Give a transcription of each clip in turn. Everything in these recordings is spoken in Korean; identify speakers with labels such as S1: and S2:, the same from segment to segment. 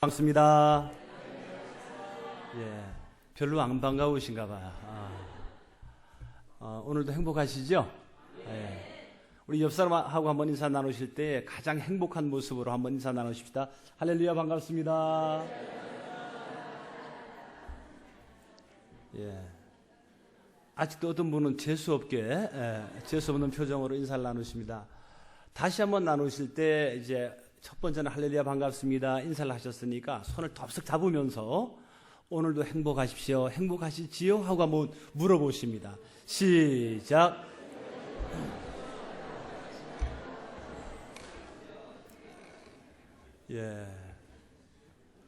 S1: 반갑습니다. 별로 안 반가우신가 봐요. 오늘도 행복하시죠? 우리 옆 사람하고 한번 인사 나누실 때 가장 행복한 모습으로 한번 인사 나누십시다. 할렐루야, 반갑습니다. 아직도 어떤 분은 재수 없는 표정으로 인사를 나누십니다. 다시 한번 나누실 때 이제 첫 번째는 할렐루야 반갑습니다 인사를 하셨으니까 손을 덥석 잡으면서 오늘도 행복하십시오, 행복하시지요? 하고 한번 물어보십니다. 시작.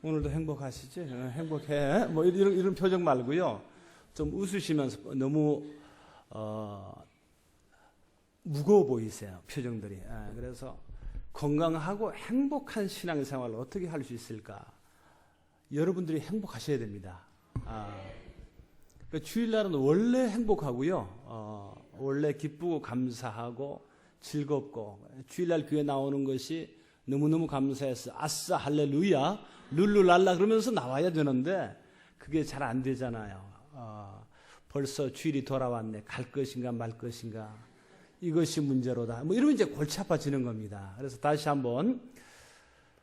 S1: 오늘도 행복하시지? 행복해? 뭐 이런 표정 말고요, 좀 웃으시면서 너무 무거워 보이세요, 표정들이. 그래서 건강하고 행복한 신앙생활을 어떻게 할 수 있을까? 여러분들이 행복하셔야 됩니다. 주일날은 원래 행복하고요, 원래 기쁘고 감사하고 즐겁고, 주일날 교회 나오는 것이 너무너무 감사해서 아싸 할렐루야 룰루랄라 그러면서 나와야 되는데 그게 잘 안 되잖아요. 벌써 주일이 돌아왔네, 갈 것인가 말 것인가, 이것이 문제로다, 뭐 이러면 이제 골치 아파지는 겁니다. 그래서 다시 한번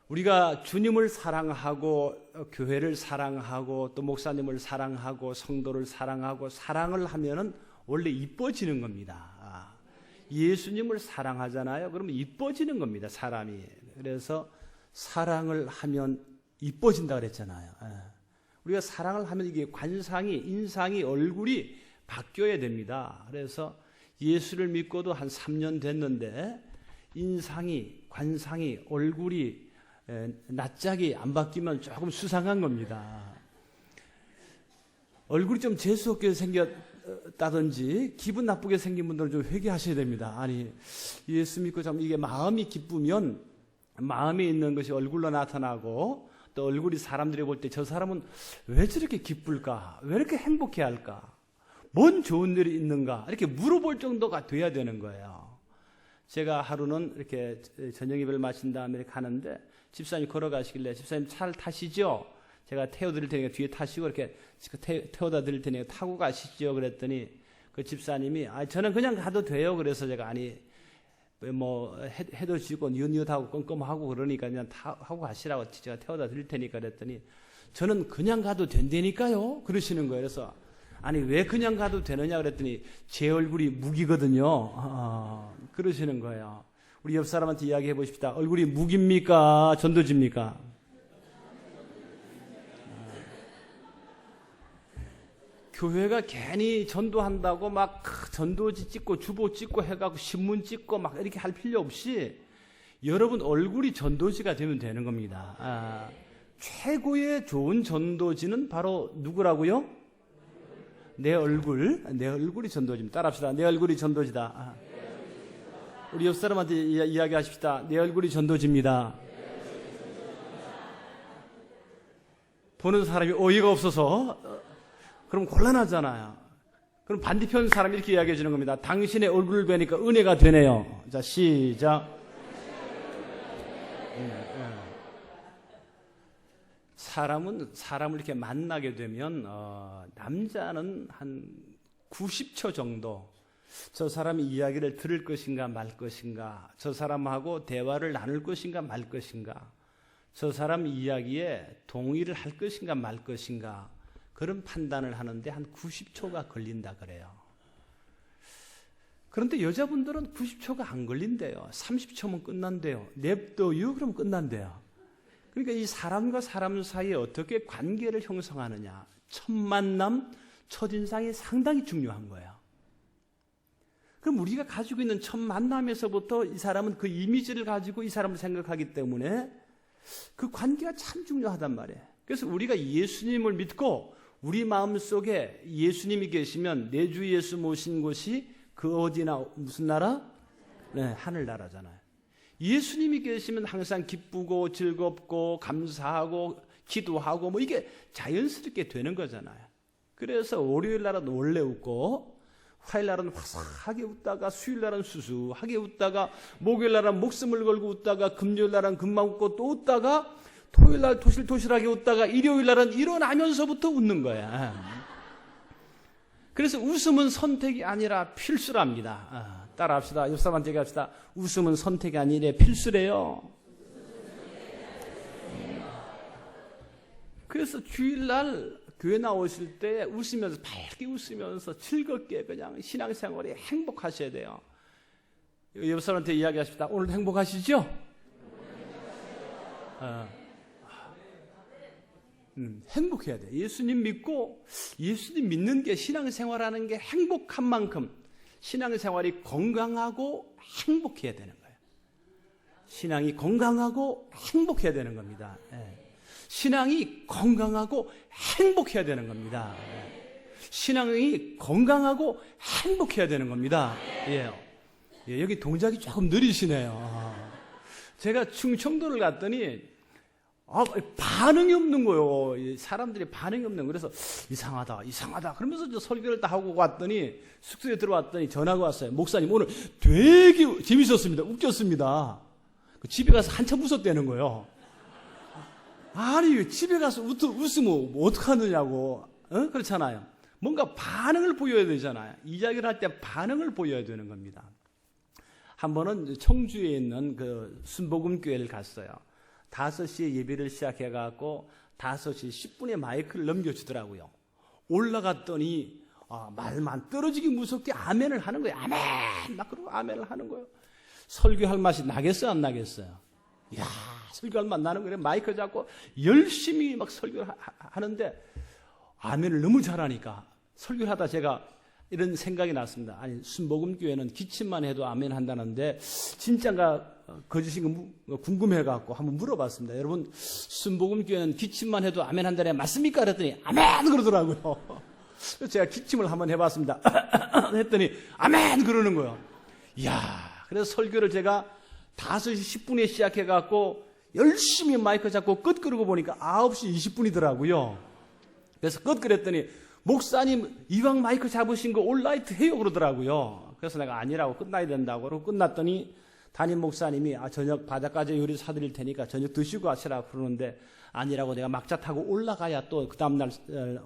S1: 우리가 주님을 사랑하고 교회를 사랑하고 또 목사님을 사랑하고 성도를 사랑하고 사랑을 하면은 원래 이뻐지는 겁니다. 예수님을 사랑하잖아요. 그러면 이뻐지는 겁니다, 사람이. 그래서 사랑을 하면 이뻐진다 그랬잖아요. 우리가 사랑을 하면 이게 관상이, 인상이, 얼굴이 바뀌어야 됩니다. 그래서 예수를 믿고도 한 3년 됐는데 인상이, 관상이, 얼굴이 낯짝이 안 바뀌면 조금 수상한 겁니다. 얼굴이 좀 재수없게 생겼다든지 기분 나쁘게 생긴 분들은 좀 회개하셔야 됩니다. 아니, 예수 믿고 참 이게 마음이 기쁘면 마음에 있는 것이 얼굴로 나타나고, 또 얼굴이 사람들이 볼 때 저 사람은 왜 저렇게 기쁠까? 왜 이렇게 행복해 할까? 뭔 좋은 일이 있는가? 이렇게 물어볼 정도가 돼야 되는 거예요. 제가 하루는 이렇게 저녁 예배를 마친 다음에 가는데 집사님이 걸어가시길래, 집사님 차를 타시죠? 제가 태워드릴 테니까 뒤에 타시고 이렇게 태워다 드릴 테니까 타고 가시죠? 그랬더니 그 집사님이 저는 그냥 가도 돼요. 그래서 제가 뭐 해도 지고 니엇니엇하고 껌껌하고 그러니까 그냥 하고 가시라고, 제가 태워다 드릴 테니까 그랬더니 저는 그냥 가도 된다니까요 그러시는 거예요. 그래서 왜 그냥 가도 되느냐 그랬더니 제 얼굴이 무기거든요. 그러시는 거예요. 우리 옆 사람한테 이야기해 보십시다. 얼굴이 무기입니까? 전도지입니까? 교회가 괜히 전도한다고 막 전도지 찍고 주보 찍고 해갖고 신문 찍고 막 이렇게 할 필요 없이 여러분 얼굴이 전도지가 되면 되는 겁니다. 최고의 좋은 전도지는 바로 누구라고요? 내 얼굴이 전도지입니다. 따라합시다. 내 얼굴이 전도지다. 우리 옆 사람한테 이야기하십시다. 내 얼굴이 전도지입니다. 보는 사람이 어이가 없어서 그럼 곤란하잖아요. 그럼 반대편 사람이 이렇게 이야기해 주는 겁니다. 당신의 얼굴을 뵈니까 은혜가 되네요. 자, 시작. 사람을 이렇게 만나게 되면 남자는 한 90초 정도 저 사람이 이야기를 들을 것인가 말 것인가, 저 사람하고 대화를 나눌 것인가 말 것인가, 저 사람 이야기에 동의를 할 것인가 말 것인가, 그런 판단을 하는데 한 90초가 걸린다 그래요. 그런데 여자분들은 90초가 안 걸린대요. 30초면 끝난대요. 냅둬요? 그럼 끝난대요. 그러니까 이 사람과 사람 사이에 어떻게 관계를 형성하느냐, 첫 만남, 첫인상이 상당히 중요한 거예요. 그럼 우리가 가지고 있는 첫 만남에서부터 이 사람은 그 이미지를 가지고 이 사람을 생각하기 때문에 그 관계가 참 중요하단 말이에요. 그래서 우리가 예수님을 믿고 우리 마음속에 예수님이 계시면 내 주 예수 모신 곳이 그 어디나 무슨 나라? 하늘나라잖아요. 예수님이 계시면 항상 기쁘고 즐겁고 감사하고 기도하고 뭐 이게 자연스럽게 되는 거잖아요. 그래서 월요일 날은 원래 웃고, 화요일 날은 화사하게 웃다가, 수요일 날은 수수하게 웃다가, 목요일 날은 목숨을 걸고 웃다가, 금요일 날은 금방 웃고 또 웃다가, 토요일날 토실토실하게 웃다가 일요일날은 일어나면서부터 웃는 거야. 그래서 웃음은 선택이 아니라 필수랍니다. 따라합시다. 옆 사람한테 얘기합시다. 웃음은 선택이 아니라 필수래요. 그래서 주일날 교회 나오실 때 웃으면서, 밝게 웃으면서 즐겁게 그냥 신앙생활에 행복하셔야 돼요. 옆 사람한테 이야기하십시다. 오늘 행복하시죠? 행복해야 돼. 예수님 믿고, 예수님 믿는 게, 신앙생활하는 게 행복한 만큼 신앙생활이 건강하고 행복해야 되는 거예요. 신앙이 건강하고 행복해야 되는 겁니다. 신앙이 건강하고 행복해야 되는 겁니다. 신앙이 건강하고 행복해야 되는 겁니다. 여기 동작이 조금 느리시네요. 제가 충청도를 갔더니 반응이 없는 거예요. 사람들이 반응이 없는 거예요. 그래서 이상하다. 그러면서 저 설교를 다 하고 왔더니, 숙소에 들어왔더니 전화가 왔어요. 목사님, 오늘 되게 재밌었습니다. 웃겼습니다. 집에 가서 한참 웃었다는 거예요. 아니, 집에 가서 웃으면 어떡하느냐고. 그렇잖아요. 뭔가 반응을 보여야 되잖아요. 이야기를 할 때 반응을 보여야 되는 겁니다. 한 번은 청주에 있는 그 순복음교회를 갔어요. 5시에 예배를 시작해갖고 5시 10분에 마이크를 넘겨주더라고요. 올라갔더니 말만 떨어지기 무섭게 아멘을 하는 거예요. 아멘! 막 그러고 아멘을 하는 거예요. 설교할 맛이 나겠어요? 안 나겠어요? 이야, 설교할 맛 나는 거예요. 마이크 잡고 열심히 막 설교를 하는데 아멘을 너무 잘하니까 설교를 하다 제가 이런 생각이 났습니다. 아니, 순복음교회는 기침만 해도 아멘 한다는데 진짜인가 거짓인 거 궁금해갖고 한번 물어봤습니다. 여러분, 순복음교회는 기침만 해도 아멘 한다네 맞습니까? 그랬더니 아멘 그러더라고요. 그래서 제가 기침을 한번 해봤습니다. 했더니 아멘 그러는 거예요. 이야, 그래서 설교를 제가 5시 10분에 시작해갖고 열심히 마이크 잡고 끝 끄고 보니까 9시 20분이더라고요. 그래서 끝 그랬더니 목사님 이왕 마이크 잡으신 거 올라이트 해요 그러더라고요. 그래서 내가 아니라고, 끝나야 된다고. 그러고 끝났더니 담임 목사님이 저녁 바닷가재 요리 사드릴 테니까 저녁 드시고 하시라 그러는데 아니라고, 내가 막차 타고 올라가야 또 그 다음날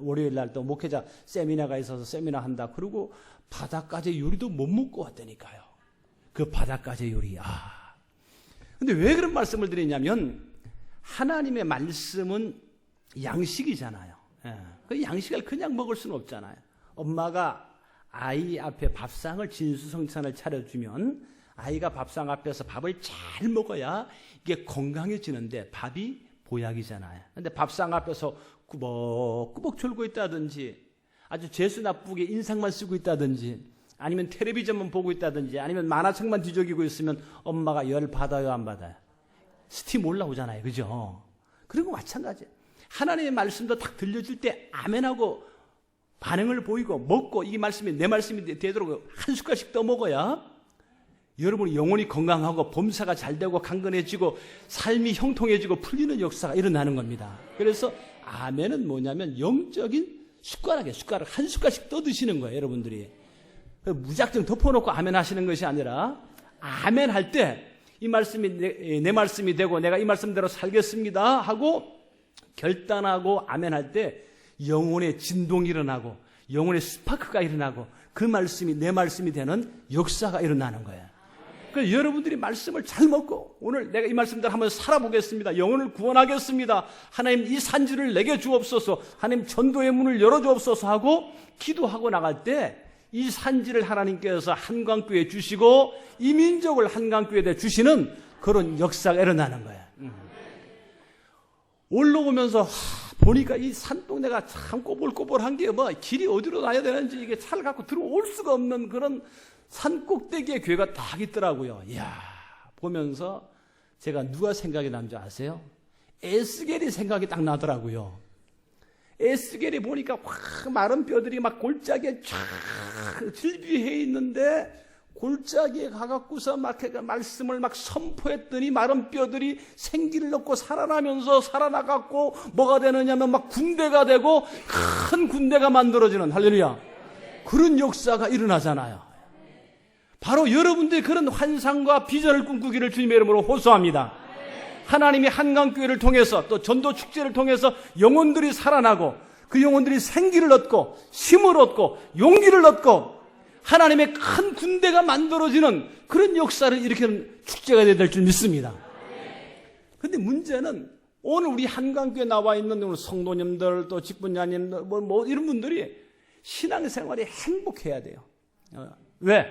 S1: 월요일 날 또 목회자 세미나가 있어서 세미나 한다. 그리고 바닷가재 요리도 못 먹고 왔다니까요. 그 바닷가재 요리. 근데 왜 그런 말씀을 드리냐면 하나님의 말씀은 양식이잖아요. 그 양식을 그냥 먹을 수는 없잖아요. 엄마가 아이 앞에 밥상을 진수성찬을 차려주면 아이가 밥상 앞에서 밥을 잘 먹어야 이게 건강해지는데 밥이 보약이잖아요. 근데 밥상 앞에서 꾸벅꾸벅 졸고 있다든지 아주 재수 나쁘게 인상만 쓰고 있다든지 아니면 텔레비전만 보고 있다든지 아니면 만화책만 뒤적이고 있으면 엄마가 열 받아요, 안 받아요? 스팀 올라오잖아요. 그죠? 그리고 마찬가지예요. 하나님의 말씀도 딱 들려질 때 아멘하고 반응을 보이고 먹고, 이 말씀이 내 말씀이 되도록 한 숟갈씩 더 먹어야 여러분이 영혼이 건강하고 범사가 잘 되고 강건해지고 삶이 형통해지고 풀리는 역사가 일어나는 겁니다. 그래서 아멘은 뭐냐면 영적인 숟가락 한 숟갈씩 떠 드시는 거예요. 여러분들이 무작정 덮어놓고 아멘 하시는 것이 아니라 아멘 할 때 이 말씀이 내 말씀이 되고 내가 이 말씀대로 살겠습니다 하고 결단하고 아멘 할 때 영혼의 진동이 일어나고 영혼의 스파크가 일어나고 그 말씀이 내 말씀이 되는 역사가 일어나는 거예요. 그래서 여러분들이 말씀을 잘 먹고 오늘 내가 이 말씀대로 한번 살아보겠습니다. 영혼을 구원하겠습니다. 하나님 이 산지를 내게 주옵소서. 하나님 전도의 문을 열어주옵소서 하고 기도하고 나갈 때 이 산지를 하나님께서 한강교회에 주시고 이 민족을 한강교회에 주시는 그런 역사가 일어나는 거예요. 올라오면서 보니까 이 산동네가 참 꼬불꼬불한 게 길이 어디로 가야 되는지 이게 차를 갖고 들어올 수가 없는 그런 산 꼭대기에 교회가 딱 있더라고요. 이야, 보면서 제가 누가 생각이 난 줄 아세요? 에스겔이 생각이 딱 나더라고요. 에스겔이 보니까 확 마른 뼈들이 막 골짜기에 쫙 질비해 있는데 골짜기에 가갖고서 막 말씀을 막 선포했더니 마른 뼈들이 생기를 얻고 살아나면서 살아나갖고 뭐가 되느냐면 막 군대가 되고 큰 군대가 만들어지는, 할렐루야, 그런 역사가 일어나잖아요. 바로 여러분들이 그런 환상과 비전을 꿈꾸기를 주님의 이름으로 호소합니다. 하나님이 한강교회를 통해서 또 전도축제를 통해서 영혼들이 살아나고 그 영혼들이 생기를 얻고 힘을 얻고 용기를 얻고 하나님의 큰 군대가 만들어지는 그런 역사를 일으키는 축제가 될 줄 믿습니다. 그런데 문제는 오늘 우리 한강교회에 나와 있는 성도님들 또 직분자님들 뭐 이런 분들이 신앙생활이 행복해야 돼요. 왜?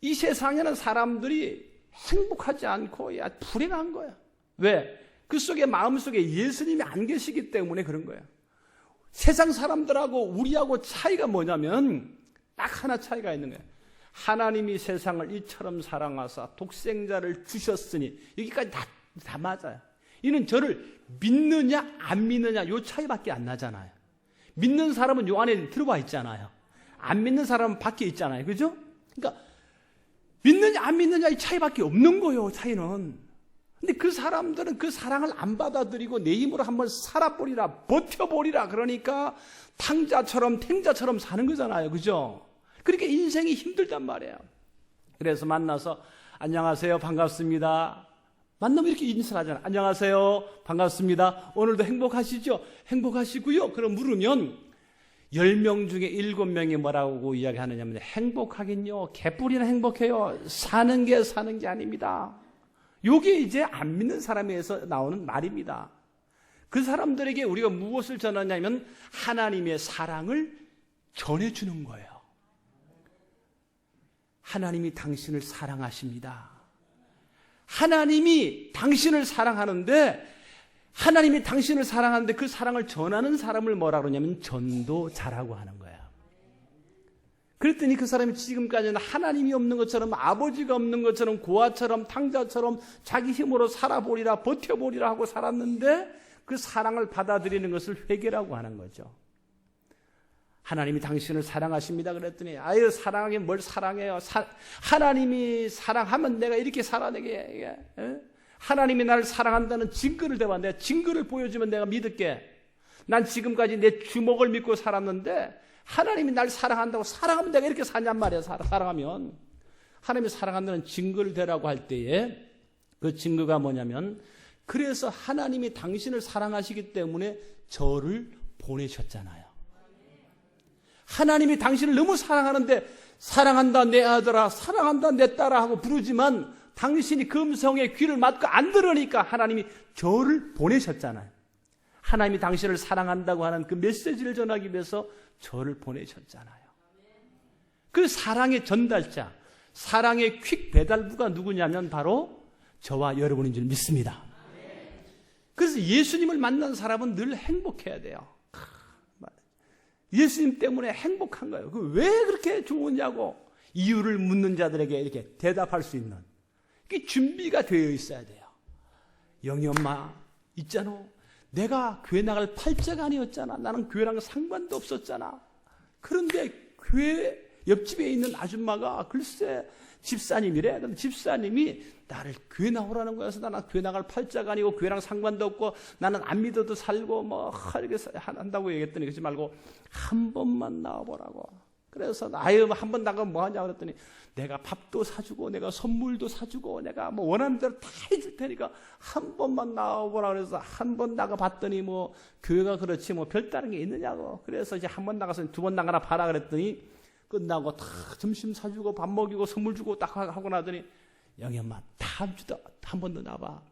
S1: 이 세상에는 사람들이 행복하지 않고 불행한 거야. 왜? 그 속에 마음속에 예수님이 안 계시기 때문에 그런 거야. 세상 사람들하고 우리하고 차이가 뭐냐면 딱 하나 차이가 있는 거야. 하나님이 세상을 이처럼 사랑하사 독생자를 주셨으니 여기까지 다 맞아요. 이는 저를 믿느냐 안 믿느냐 요 차이밖에 안 나잖아요. 믿는 사람은 요 안에 들어와 있잖아요. 안 믿는 사람은 밖에 있잖아요. 그죠? 그러니까 믿느냐 안 믿느냐 이 차이밖에 없는 거예요. 차이는. 근데 그 사람들은 그 사랑을 안 받아들이고 내 힘으로 한번 살아보리라 버텨보리라 그러니까 탱자처럼 사는 거잖아요. 그죠? 그러니까 인생이 힘들단 말이에요. 그래서 만나서 안녕하세요 반갑습니다. 만나면 이렇게 인사를 하잖아요. 안녕하세요 반갑습니다. 오늘도 행복하시죠? 행복하시고요. 그럼 물으면 10명 중에 7명이 뭐라고 이야기하느냐면 행복하긴요. 개뿔이나 행복해요. 사는 게 아닙니다. 요게 이제 안 믿는 사람에서 나오는 말입니다. 그 사람들에게 우리가 무엇을 전하냐면 하나님의 사랑을 전해주는 거예요. 하나님이 당신을 사랑하십니다. 하나님이 당신을 사랑하는데 하나님이 당신을 사랑하는데 그 사랑을 전하는 사람을 뭐라 그러냐면 전도자라고 하는 거예요. 그랬더니 그 사람이 지금까지는 하나님이 없는 것처럼 아버지가 없는 것처럼 고아처럼 탕자처럼 자기 힘으로 살아보리라 버텨보리라 하고 살았는데 그 사랑을 받아들이는 것을 회개라고 하는 거죠. 하나님이 당신을 사랑하십니다 그랬더니 아유 사랑하긴 뭘 사랑해요. 하나님이 사랑하면 내가 이렇게 살아내게. 하나님이 나를 사랑한다는 증거를 대봐. 내가 증거를 보여주면 내가 믿을게. 난 지금까지 내 주먹을 믿고 살았는데 하나님이 날 사랑한다고 사랑하면 내가 이렇게 사냔 말이야. 사랑하면 하나님이 사랑한다는 증거를 대라고 할 때에 그 증거가 뭐냐면 그래서 하나님이 당신을 사랑하시기 때문에 저를 보내셨잖아요. 하나님이 당신을 너무 사랑하는데 사랑한다 내 아들아 사랑한다 내 딸아 하고 부르지만 당신이 그 음성에 귀를 막고 안 들으니까 하나님이 저를 보내셨잖아요. 하나님이 당신을 사랑한다고 하는 그 메시지를 전하기 위해서 저를 보내셨잖아요. 그 사랑의 전달자, 사랑의 퀵 배달부가 누구냐면 바로 저와 여러분인 줄 믿습니다. 그래서 예수님을 만난 사람은 늘 행복해야 돼요. 예수님 때문에 행복한 거예요. 왜 그렇게 좋으냐고 이유를 묻는 자들에게 이렇게 대답할 수 있는 그게 준비가 되어 있어야 돼요. 영희 엄마 있잖아. 내가 교회 나갈 팔자가 아니었잖아. 나는 교회랑 상관도 없었잖아. 그런데 교회 옆집에 있는 아줌마가 글쎄 집사님이래. 근데 집사님이 나를 교회 나오라는 거여서 나는 교회 나갈 팔자가 아니고 교회랑 상관도 없고 나는 안 믿어도 살고 뭐 이렇게 한다고 얘기했더니 그러지 말고 한 번만 나와보라고. 그래서 아유 한 번 나가면 뭐 하냐고 그랬더니 내가 밥도 사주고 내가 선물도 사주고 내가 뭐 원하는 대로 다 해줄 테니까 한 번만 나와보라 그래서 한 번 나가봤더니 뭐 교회가 그렇지 뭐 별다른 게 있느냐고. 그래서 이제 한 번 나가서 두 번 나가나 봐라 그랬더니 끝나고 다 점심 사주고 밥 먹이고 선물 주고 딱 하고 나더니 영희 엄마 다음 주도 한 번 더 나와봐.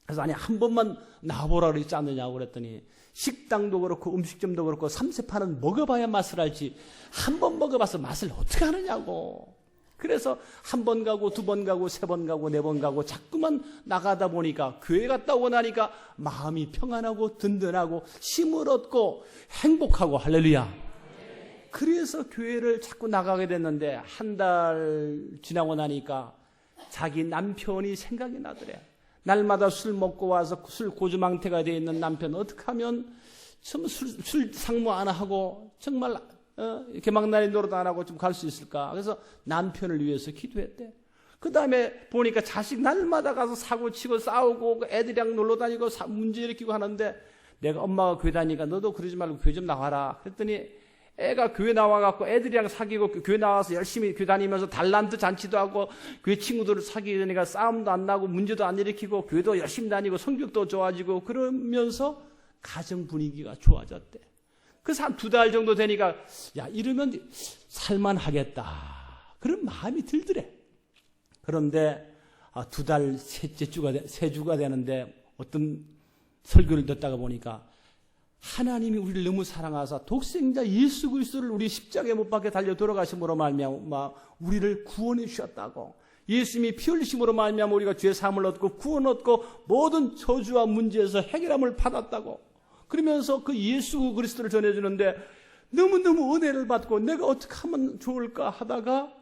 S1: 그래서 아니 한 번만 나와보라 그러지 않느냐고 그랬더니 식당도 그렇고 음식점도 그렇고 삼세판은 먹어봐야 맛을 알지 한 번 먹어봐서 맛을 어떻게 하느냐고. 그래서 한 번 가고 두 번 가고 세 번 가고 네 번 가고 자꾸만 나가다 보니까 교회 갔다 오고 나니까 마음이 평안하고 든든하고 힘을 얻고 행복하고 할렐루야. 그래서 교회를 자꾸 나가게 됐는데 한 달 지나고 나니까 자기 남편이 생각이 나더래. 날마다 술 먹고 와서 술 고주망태가 되어 있는 남편 어떻게 하면 좀 술 상무 안 하고 정말 개막날에 노릇 안 하고 좀 갈 수 있을까. 그래서 남편을 위해서 기도했대. 그 다음에 보니까 자식 날마다 가서 사고 치고 싸우고 애들이랑 놀러 다니고 문제 일으키고 하는데 내가 엄마가 교회 다니니까 너도 그러지 말고 교회 좀 나와라. 그랬더니 애가 교회 나와갖고 애들이랑 사귀고 교회 나와서 열심히 교회 다니면서 달란트 잔치도 하고 교회 친구들을 사귀니까 싸움도 안 나고 문제도 안 일으키고 교회도 열심히 다니고 성격도 좋아지고 그러면서 가정 분위기가 좋아졌대. 그래서 한 2달 정도 되니까 야 이러면 살만하겠다 그런 마음이 들더래. 그런데 2달 세 주가 되는데 어떤 설교를 듣다가 보니까 하나님이 우리를 너무 사랑하사 독생자 예수 그리스도를 우리 십자가에 못 박혀 달려 돌아가심으로 말미암아 우리를 구원해 주셨다고. 예수님이 피 흘리심으로 말미암아 우리가 죄 사함을 얻고 구원 얻고 모든 저주와 문제에서 해결함을 받았다고. 그러면서 그 예수 그리스도를 전해주는데 너무너무 은혜를 받고 내가 어떻게 하면 좋을까 하다가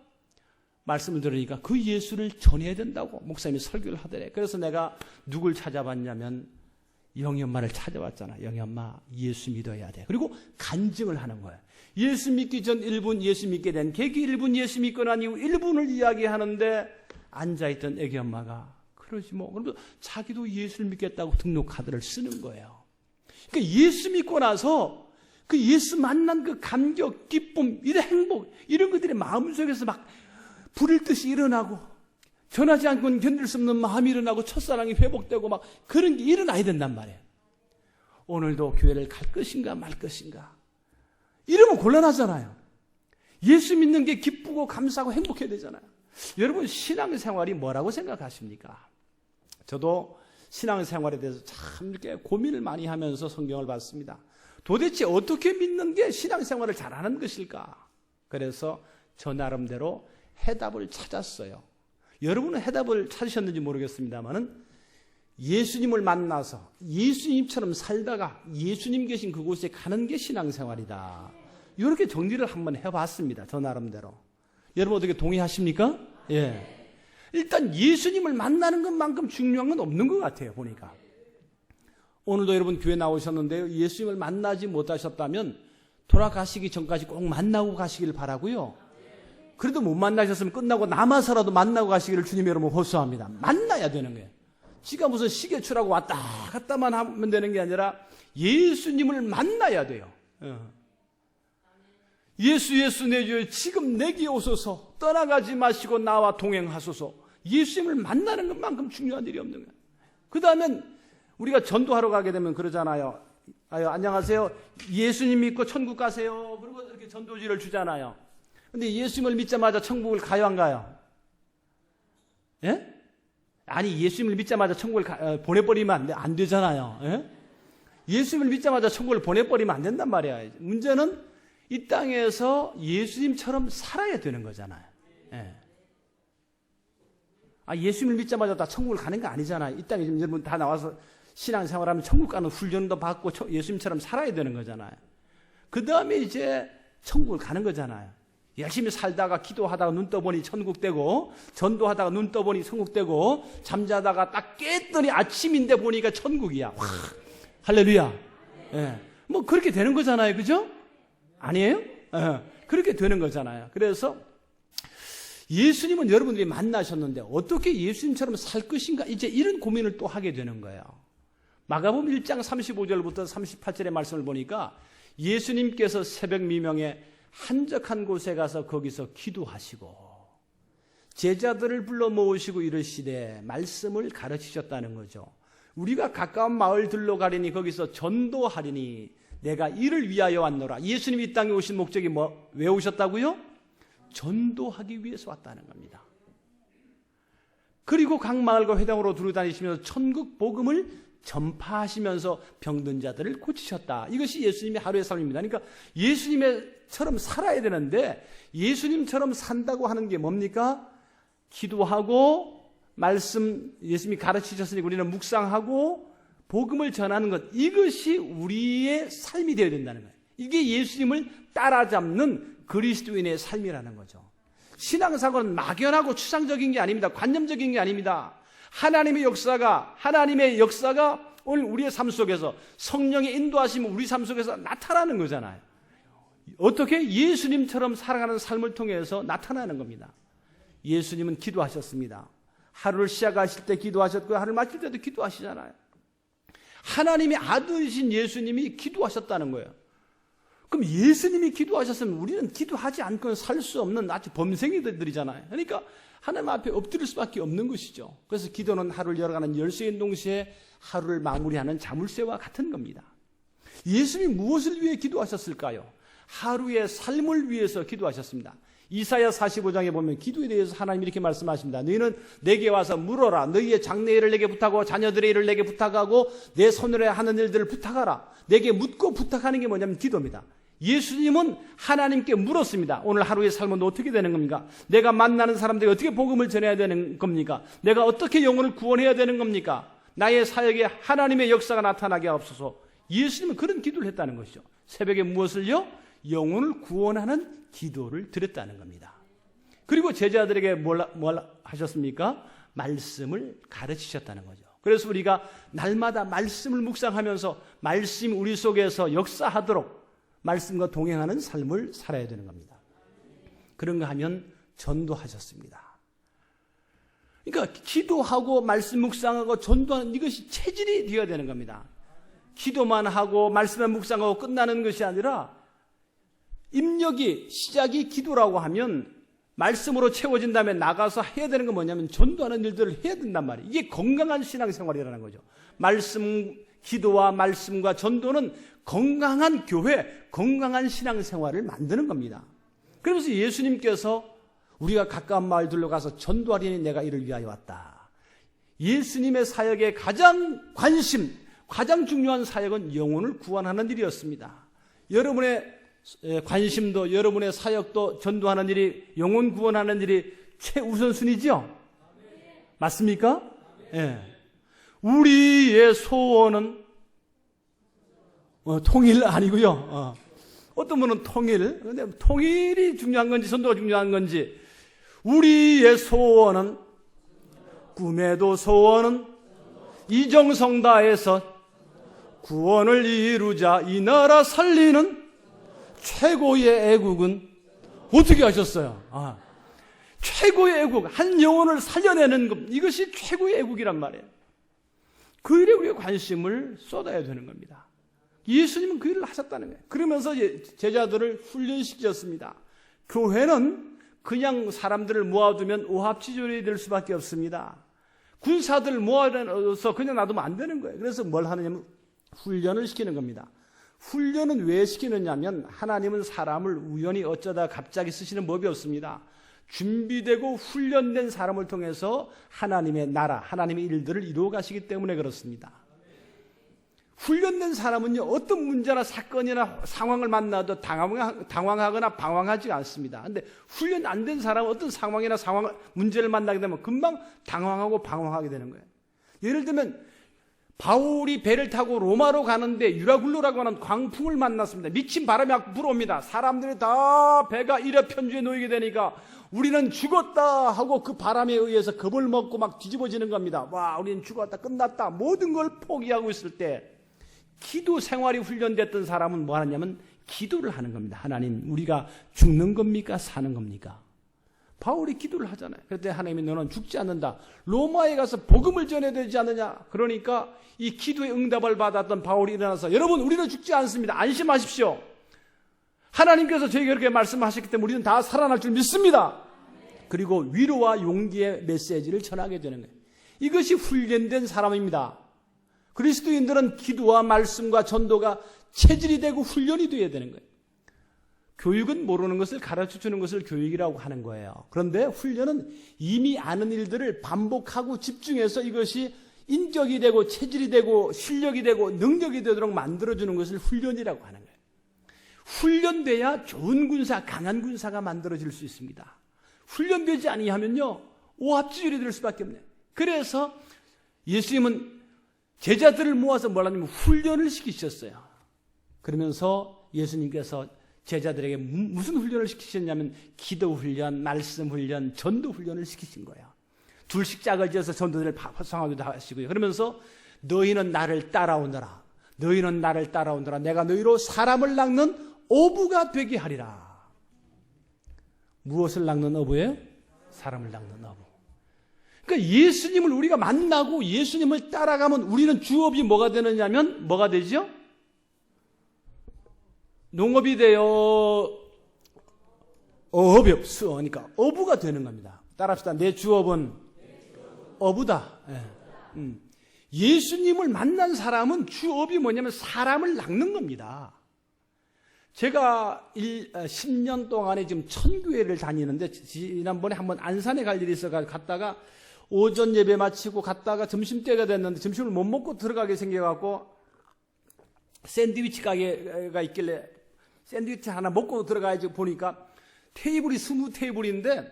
S1: 말씀을 들으니까 그 예수를 전해야 된다고 목사님이 설교를 하더래. 그래서 내가 누굴 찾아봤냐면 영희 엄마를 찾아왔잖아. 영희 엄마 예수 믿어야 돼. 그리고 간증을 하는 거야. 예수 믿기 전 1분, 예수 믿게 된 계기 1분, 예수 믿고 난 이후 1분을 이야기하는데 앉아있던 애기 엄마가 그러지 뭐. 그러면서 자기도 예수를 믿겠다고 등록카드를 쓰는 거예요. 그러니까 예수 믿고 나서 그 예수 만난 그 감격, 기쁨, 이런 행복 이런 것들이 마음속에서 막 불을 듯이 일어나고 전하지 않고는 견딜 수 없는 마음이 일어나고 첫사랑이 회복되고 막 그런 게 일어나야 된단 말이에요. 오늘도 교회를 갈 것인가 말 것인가 이러면 곤란하잖아요. 예수 믿는 게 기쁘고 감사하고 행복해야 되잖아요. 여러분 신앙생활이 뭐라고 생각하십니까? 저도 신앙생활에 대해서 참 이렇게 고민을 많이 하면서 성경을 봤습니다. 도대체 어떻게 믿는 게 신앙생활을 잘하는 것일까? 그래서 저 나름대로 해답을 찾았어요. 여러분은 해답을 찾으셨는지 모르겠습니다만은 예수님을 만나서 예수님처럼 살다가 예수님 계신 그곳에 가는 게 신앙생활이다. 이렇게 정리를 한번 해봤습니다. 저 나름대로. 여러분 어떻게 동의하십니까? 예. 일단 예수님을 만나는 것만큼 중요한 건 없는 것 같아요. 보니까. 오늘도 여러분 교회 나오셨는데요. 예수님을 만나지 못하셨다면 돌아가시기 전까지 꼭 만나고 가시길 바라고요. 그래도 못 만나셨으면 끝나고 남아서라도 만나고 가시기를 주님 여러분 호소합니다. 만나야 되는 거예요. 지가 무슨 시계추라고 왔다 갔다만 하면 되는 게 아니라 예수님을 만나야 돼요. 예수 내 주여 지금 내게 오소서 떠나가지 마시고 나와 동행하소서. 예수님을 만나는 것만큼 중요한 일이 없는 거예요. 그 다음엔 우리가 전도하러 가게 되면 그러잖아요. 안녕하세요. 예수님 믿고 천국 가세요. 그리고 이렇게 전도지를 주잖아요. 근데 예수님을 믿자마자 천국을 가요 안 가요? 예? 아니 예수님을 믿자마자 천국을 보내버리면 안 되잖아요. 예? 예수님을 믿자마자 천국을 보내버리면 안 된단 말이야. 문제는 이 땅에서 예수님처럼 살아야 되는 거잖아요. 예. 예수님을 믿자마자 다 천국을 가는 거 아니잖아요. 이 땅에 지금 여러분 다 나와서 신앙생활하면 천국 가는 훈련도 받고 예수님처럼 살아야 되는 거잖아요. 그 다음에 이제 천국을 가는 거잖아요. 열심히 살다가 기도하다가 눈 떠보니 천국 되고 전도하다가 눈 떠보니 천국 되고 잠자다가 딱 깼더니 아침인데 보니까 천국이야. 와, 할렐루야. 예. 뭐 그렇게 되는 거잖아요. 그죠? 아니에요? 예. 그렇게 되는 거잖아요. 그래서 예수님은 여러분들이 만나셨는데 어떻게 예수님처럼 살 것인가 이제 이런 고민을 또 하게 되는 거예요. 마가복음 1장 35절부터 38절의 말씀을 보니까 예수님께서 새벽 미명에 한적한 곳에 가서 거기서 기도하시고 제자들을 불러 모으시고 이르시되 말씀을 가르치셨다는 거죠. 우리가 가까운 마을들로 가리니 거기서 전도하리니 내가 이를 위하여 왔노라. 예수님이 이 땅에 오신 목적이 왜 오셨다고요? 전도하기 위해서 왔다는 겁니다. 그리고 각 마을과 회당으로 두루다니시면서 천국 복음을 전파하시면서 병든 자들을 고치셨다. 이것이 예수님의 하루의 삶입니다. 그러니까 예수님처럼 살아야 되는데 예수님처럼 산다고 하는 게 뭡니까? 기도하고 말씀 예수님이 가르치셨으니 우리는 묵상하고 복음을 전하는 것, 이것이 우리의 삶이 되어야 된다는 거예요. 이게 예수님을 따라잡는 그리스도인의 삶이라는 거죠. 신앙생활은 막연하고 추상적인 게 아닙니다. 관념적인 게 아닙니다. 하나님의 역사가 오늘 우리의 삶 속에서 성령의 인도하심은 우리 삶 속에서 나타나는 거잖아요. 어떻게? 예수님처럼 살아가는 삶을 통해서 나타나는 겁니다. 예수님은 기도하셨습니다. 하루를 시작하실 때 기도하셨고요. 하루를 마칠 때도 기도하시잖아요. 하나님의 아들이신 예수님이 기도하셨다는 거예요. 그럼 예수님이 기도하셨으면 우리는 기도하지 않고는 살 수 없는 아주 범생이들이잖아요. 그러니까 하나님 앞에 엎드릴 수밖에 없는 것이죠. 그래서 기도는 하루를 열어가는 열쇠인 동시에 하루를 마무리하는 자물쇠와 같은 겁니다. 예수님이 무엇을 위해 기도하셨을까요? 하루의 삶을 위해서 기도하셨습니다. 이사야 45장에 보면 기도에 대해서 하나님이 이렇게 말씀하십니다. 너희는 내게 와서 물어라. 너희의 장래의 일을 내게 부탁하고 자녀들의 일을 내게 부탁하고 내 손으로 하는 일들을 부탁하라. 내게 묻고 부탁하는 게 뭐냐면 기도입니다. 예수님은 하나님께 물었습니다. 오늘 하루의 삶은 어떻게 되는 겁니까? 내가 만나는 사람들에게 어떻게 복음을 전해야 되는 겁니까? 내가 어떻게 영혼을 구원해야 되는 겁니까? 나의 사역에 하나님의 역사가 나타나게 하옵소서. 예수님은 그런 기도를 했다는 것이죠. 새벽에 무엇을요? 영혼을 구원하는 기도를 드렸다는 겁니다. 그리고 제자들에게 뭘 하셨습니까? 말씀을 가르치셨다는 거죠. 그래서 우리가 날마다 말씀을 묵상하면서 말씀이 우리 속에서 역사하도록 말씀과 동행하는 삶을 살아야 되는 겁니다. 그런가 하면 전도하셨습니다. 그러니까 기도하고 말씀 묵상하고 전도하는 이것이 체질이 되어야 되는 겁니다. 기도만 하고 말씀만 묵상하고 끝나는 것이 아니라 입력이 시작이 기도라고 하면 말씀으로 채워진 다음에 나가서 해야 되는 건 뭐냐면 전도하는 일들을 해야 된단 말이에요. 이게 건강한 신앙생활이라는 거죠. 기도와 말씀과 전도는 건강한 교회, 건강한 신앙생활을 만드는 겁니다. 그래서 예수님께서 우리가 가까운 마을들로 가서 전도하리니 내가 이를 위하여 왔다. 예수님의 사역의 가장 중요한 사역은 영혼을 구원하는 일이었습니다. 여러분의 관심도 여러분의 사역도 전도하는 일이 영혼 구원하는 일이 최우선순위죠? 맞습니까? 예. 우리의 소원은 통일 아니고요. 어떤 분은 근데 통일이 중요한 건지 전도가 중요한 건지 우리의 소원은 꿈에도 소원은 이정성다해서 구원을 이루자 이 나라 살리는 최고의 애국은 어떻게 하셨어요? 최고의 애국, 한 영혼을 살려내는 것, 이것이 최고의 애국이란 말이에요. 그 일에 우리가 관심을 쏟아야 되는 겁니다. 예수님은 그 일을 하셨다는 거예요. 그러면서 제자들을 훈련시켰습니다. 교회는 그냥 사람들을 모아두면 오합지졸이 될 수밖에 없습니다. 군사들 모아서 그냥 놔두면 안 되는 거예요. 그래서 뭘 하느냐면 훈련을 시키는 겁니다. 훈련은 왜 시키느냐면 하나님은 사람을 우연히 어쩌다 갑자기 쓰시는 법이 없습니다. 준비되고 훈련된 사람을 통해서 하나님의 나라, 하나님의 일들을 이루어 가시기 때문에 그렇습니다. 훈련된 사람은요, 어떤 문제나 사건이나 상황을 만나도 당황하거나 방황하지 않습니다. 그런데 훈련 안 된 사람은 어떤 상황이나 문제를 만나게 되면 금방 당황하고 방황하게 되는 거예요. 예를 들면 바울이 배를 타고 로마로 가는데 유라굴로라고 하는 광풍을 만났습니다. 미친 바람이 막 불어옵니다. 사람들이 다 배가 이래 편주에 놓이게 되니까 우리는 죽었다 하고 그 바람에 의해서 겁을 먹고 막 뒤집어지는 겁니다. 와, 우리는 죽었다, 끝났다, 모든 걸 포기하고 있을 때 기도 생활이 훈련됐던 사람은 뭐 하냐면 기도를 하는 겁니다. 하나님, 우리가 죽는 겁니까? 사는 겁니까? 바울이 기도를 하잖아요. 그때 하나님이 너는 죽지 않는다. 로마에 가서 복음을 전해야 되지 않느냐. 그러니까 이 기도의 응답을 받았던 바울이 일어나서 여러분, 우리는 죽지 않습니다. 안심하십시오. 하나님께서 저에게 그렇게 말씀하셨기 때문에 우리는 다 살아날 줄 믿습니다. 그리고 위로와 용기의 메시지를 전하게 되는 거예요. 이것이 훈련된 사람입니다. 그리스도인들은 기도와 말씀과 전도가 체질이 되고 훈련이 되어야 되는 거예요. 교육은 모르는 것을 가르쳐주는 것을 교육이라고 하는 거예요. 그런데 훈련은 이미 아는 일들을 반복하고 집중해서 이것이 인격이 되고 체질이 되고 실력이 되고 능력이 되도록 만들어주는 것을 훈련이라고 하는 거예요. 훈련돼야 좋은 군사, 강한 군사가 만들어질 수 있습니다. 훈련되지 아니하면요, 오합지졸이 될 수밖에 없네요. 그래서 예수님은 제자들을 모아서 뭐라냐면 훈련을 시키셨어요. 그러면서 예수님께서 제자들에게 무슨 훈련을 시키셨냐면 기도 훈련, 말씀 훈련, 전도 훈련을 시키신 거예요. 둘씩 짝을 지어서 전도들을 파송하기도 하시고요. 그러면서 너희는 나를 따라오너라. 너희는 나를 따라오너라. 내가 너희로 사람을 낚는 어부가 되게 하리라. 무엇을 낚는 어부예요? 사람을 낚는 어부. 그러니까 예수님을 우리가 만나고 예수님을 따라가면 우리는 주업이 뭐가 되느냐면 뭐가 되죠? 농업이 되어 어업이 없어. 그러니까 어부가 되는 겁니다. 따라합시다. 내 주업은 어부다. 예. 예수님을 만난 사람은 주업이 뭐냐면 사람을 낚는 겁니다. 제가 10년 동안에 지금 1000교회를 다니는데 지난번에 한번 안산에 갈 일이 있어 갔다가 오전 예배 마치고 갔다가 점심때가 됐는데 점심을 못 먹고 들어가게 생겨갖고 샌드위치 가게가 있길래 샌드위치 하나 먹고 들어가야지 보니까 테이블이 20테이블인데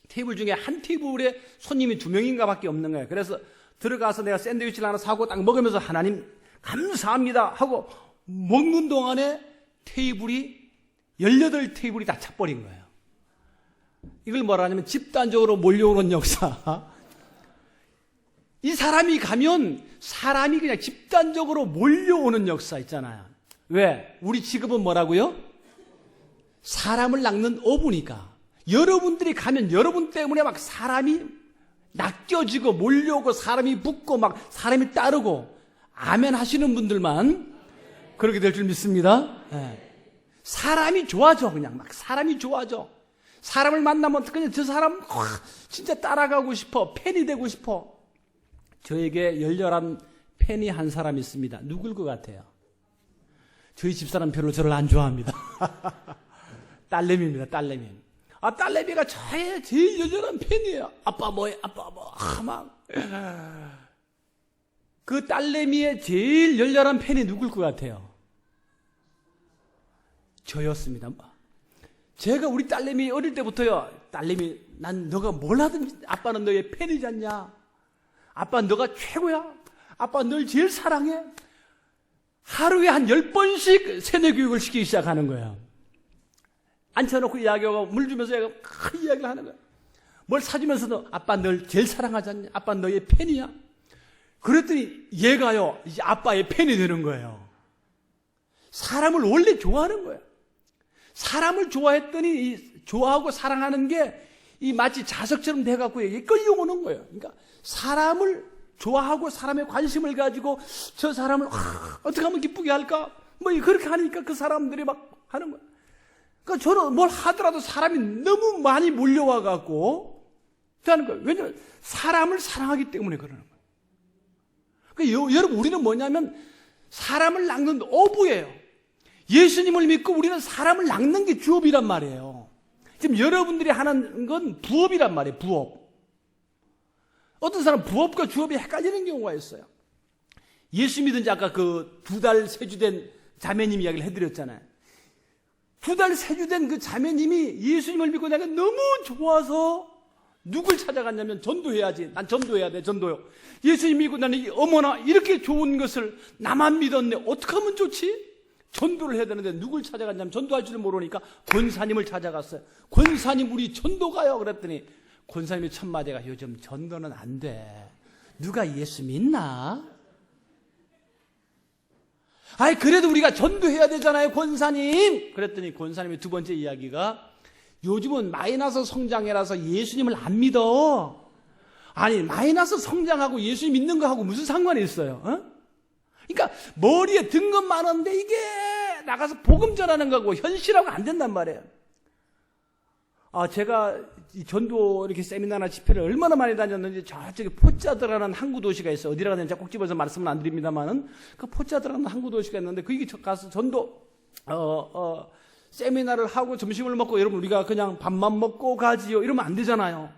S1: 테이블 중에 한 테이블에 손님이 2명인가 밖에 없는 거예요. 그래서 들어가서 내가 샌드위치를 하나 사고 딱 먹으면서 하나님 감사합니다 하고 먹는 동안에 테이블이 18테이블이 다 차버린 거예요. 이걸 뭐라 하냐면 집단적으로 몰려오는 역사. 이 사람이 가면 사람이 그냥 집단적으로 몰려오는 역사 있잖아요. 왜? 우리 직업은 뭐라고요? 사람을 낚는 어부니까. 여러분들이 가면 여러분 때문에 막 사람이 낚여지고 몰려오고 사람이 붙고 막 사람이 따르고 아멘 하시는 분들만 그렇게 될 줄 믿습니다. 네. 사람이 좋아져. 그냥 막 사람이 좋아져. 사람을 만나면 그냥 저 사람 진짜 따라가고 싶어. 팬이 되고 싶어. 저에게 열렬한 팬이 한 사람 있습니다. 누굴 것 같아요? 저희 집사람 별로 저를 안 좋아합니다. 딸내미입니다. 딸내미. 딸내미가 저의 제일 열렬한 팬이에요. 아빠 뭐해? 아빠 뭐? 막. 그 딸내미의 제일 열렬한 팬이 누굴 것 같아요? 저였습니다. 제가 우리 딸내미 어릴 때부터요. 딸내미 난 너가 뭘 하든지 아빠는 너의 팬이지 않냐? 아빠 너가 최고야. 아빠 널 제일 사랑해. 하루에 한 10번씩 세뇌 교육을 시키기 시작하는 거예요. 앉혀놓고 이야기하고 물 주면서 큰 이야기를 하는 거예요. 뭘 사주면서도 아빠 널 제일 사랑하지 않냐? 아빠 너의 팬이야. 그랬더니 얘가요 이제 아빠의 팬이 되는 거예요. 사람을 원래 좋아하는 거예요. 사람을 좋아했더니 좋아하고 사랑하는 게 이 마치 자석처럼 돼갖고 이게 끌려오는 거예요. 그러니까 사람을 좋아하고 사람의 관심을 가지고 저 사람을 어떻게 하면 기쁘게 할까? 뭐 그렇게 하니까 그 사람들이 막 하는 거예요. 그러니까 저는 뭘 하더라도 사람이 너무 많이 몰려와갖고 하는 거예요. 왜냐하면 사람을 사랑하기 때문에 그러는 거예요. 그러니까 여러분 우리는 뭐냐면 사람을 낚는 어부예요. 예수님을 믿고 우리는 사람을 낚는 게 주업이란 말이에요. 지금 여러분들이 하는 건 부업이란 말이에요. 부업. 어떤 사람 부업과 주업이 헷갈리는 경우가 있어요. 예수 믿은 지 아까 그 2달 세주된 자매님 이야기를 해드렸잖아요. 2달 세주된 그 자매님이 예수님을 믿고 내가 너무 좋아서 누굴 찾아갔냐면 전도해야지. 난 전도해야 돼. 전도요. 예수님 믿고 나는 어머나 이렇게 좋은 것을 나만 믿었네. 어떻게 하면 좋지? 전도를 해야 되는데 누굴 찾아갔냐면 전도할 줄 모르니까 권사님을 찾아갔어요. 권사님 우리 전도 가요. 그랬더니 권사님이 첫 마디가 요즘 전도는 안 돼. 누가 예수 믿나? 아이 그래도 우리가 전도해야 되잖아요 권사님. 그랬더니 권사님의 두 번째 이야기가 요즘은 마이너스 성장해라서 예수님을 안 믿어. 아니 마이너스 성장하고 예수님 믿는 거하고 무슨 상관이 있어요? 그러니까 머리에 든 건 많은데 이게 나가서 복음 전하는 거하고 현실하고 안 된단 말이에요. 제가 이 전도 이렇게 세미나나 집회를 얼마나 많이 다녔는지 저쪽에 포짜드라는 항구 도시가 있어요. 어디라 가는지 제가 꼭 집어서 말씀은 안 드립니다만은 그 포짜드라는 항구 도시가 있는데 거기 가서 전도 세미나를 하고 점심을 먹고 여러분 우리가 그냥 밥만 먹고 가지요 이러면 안 되잖아요.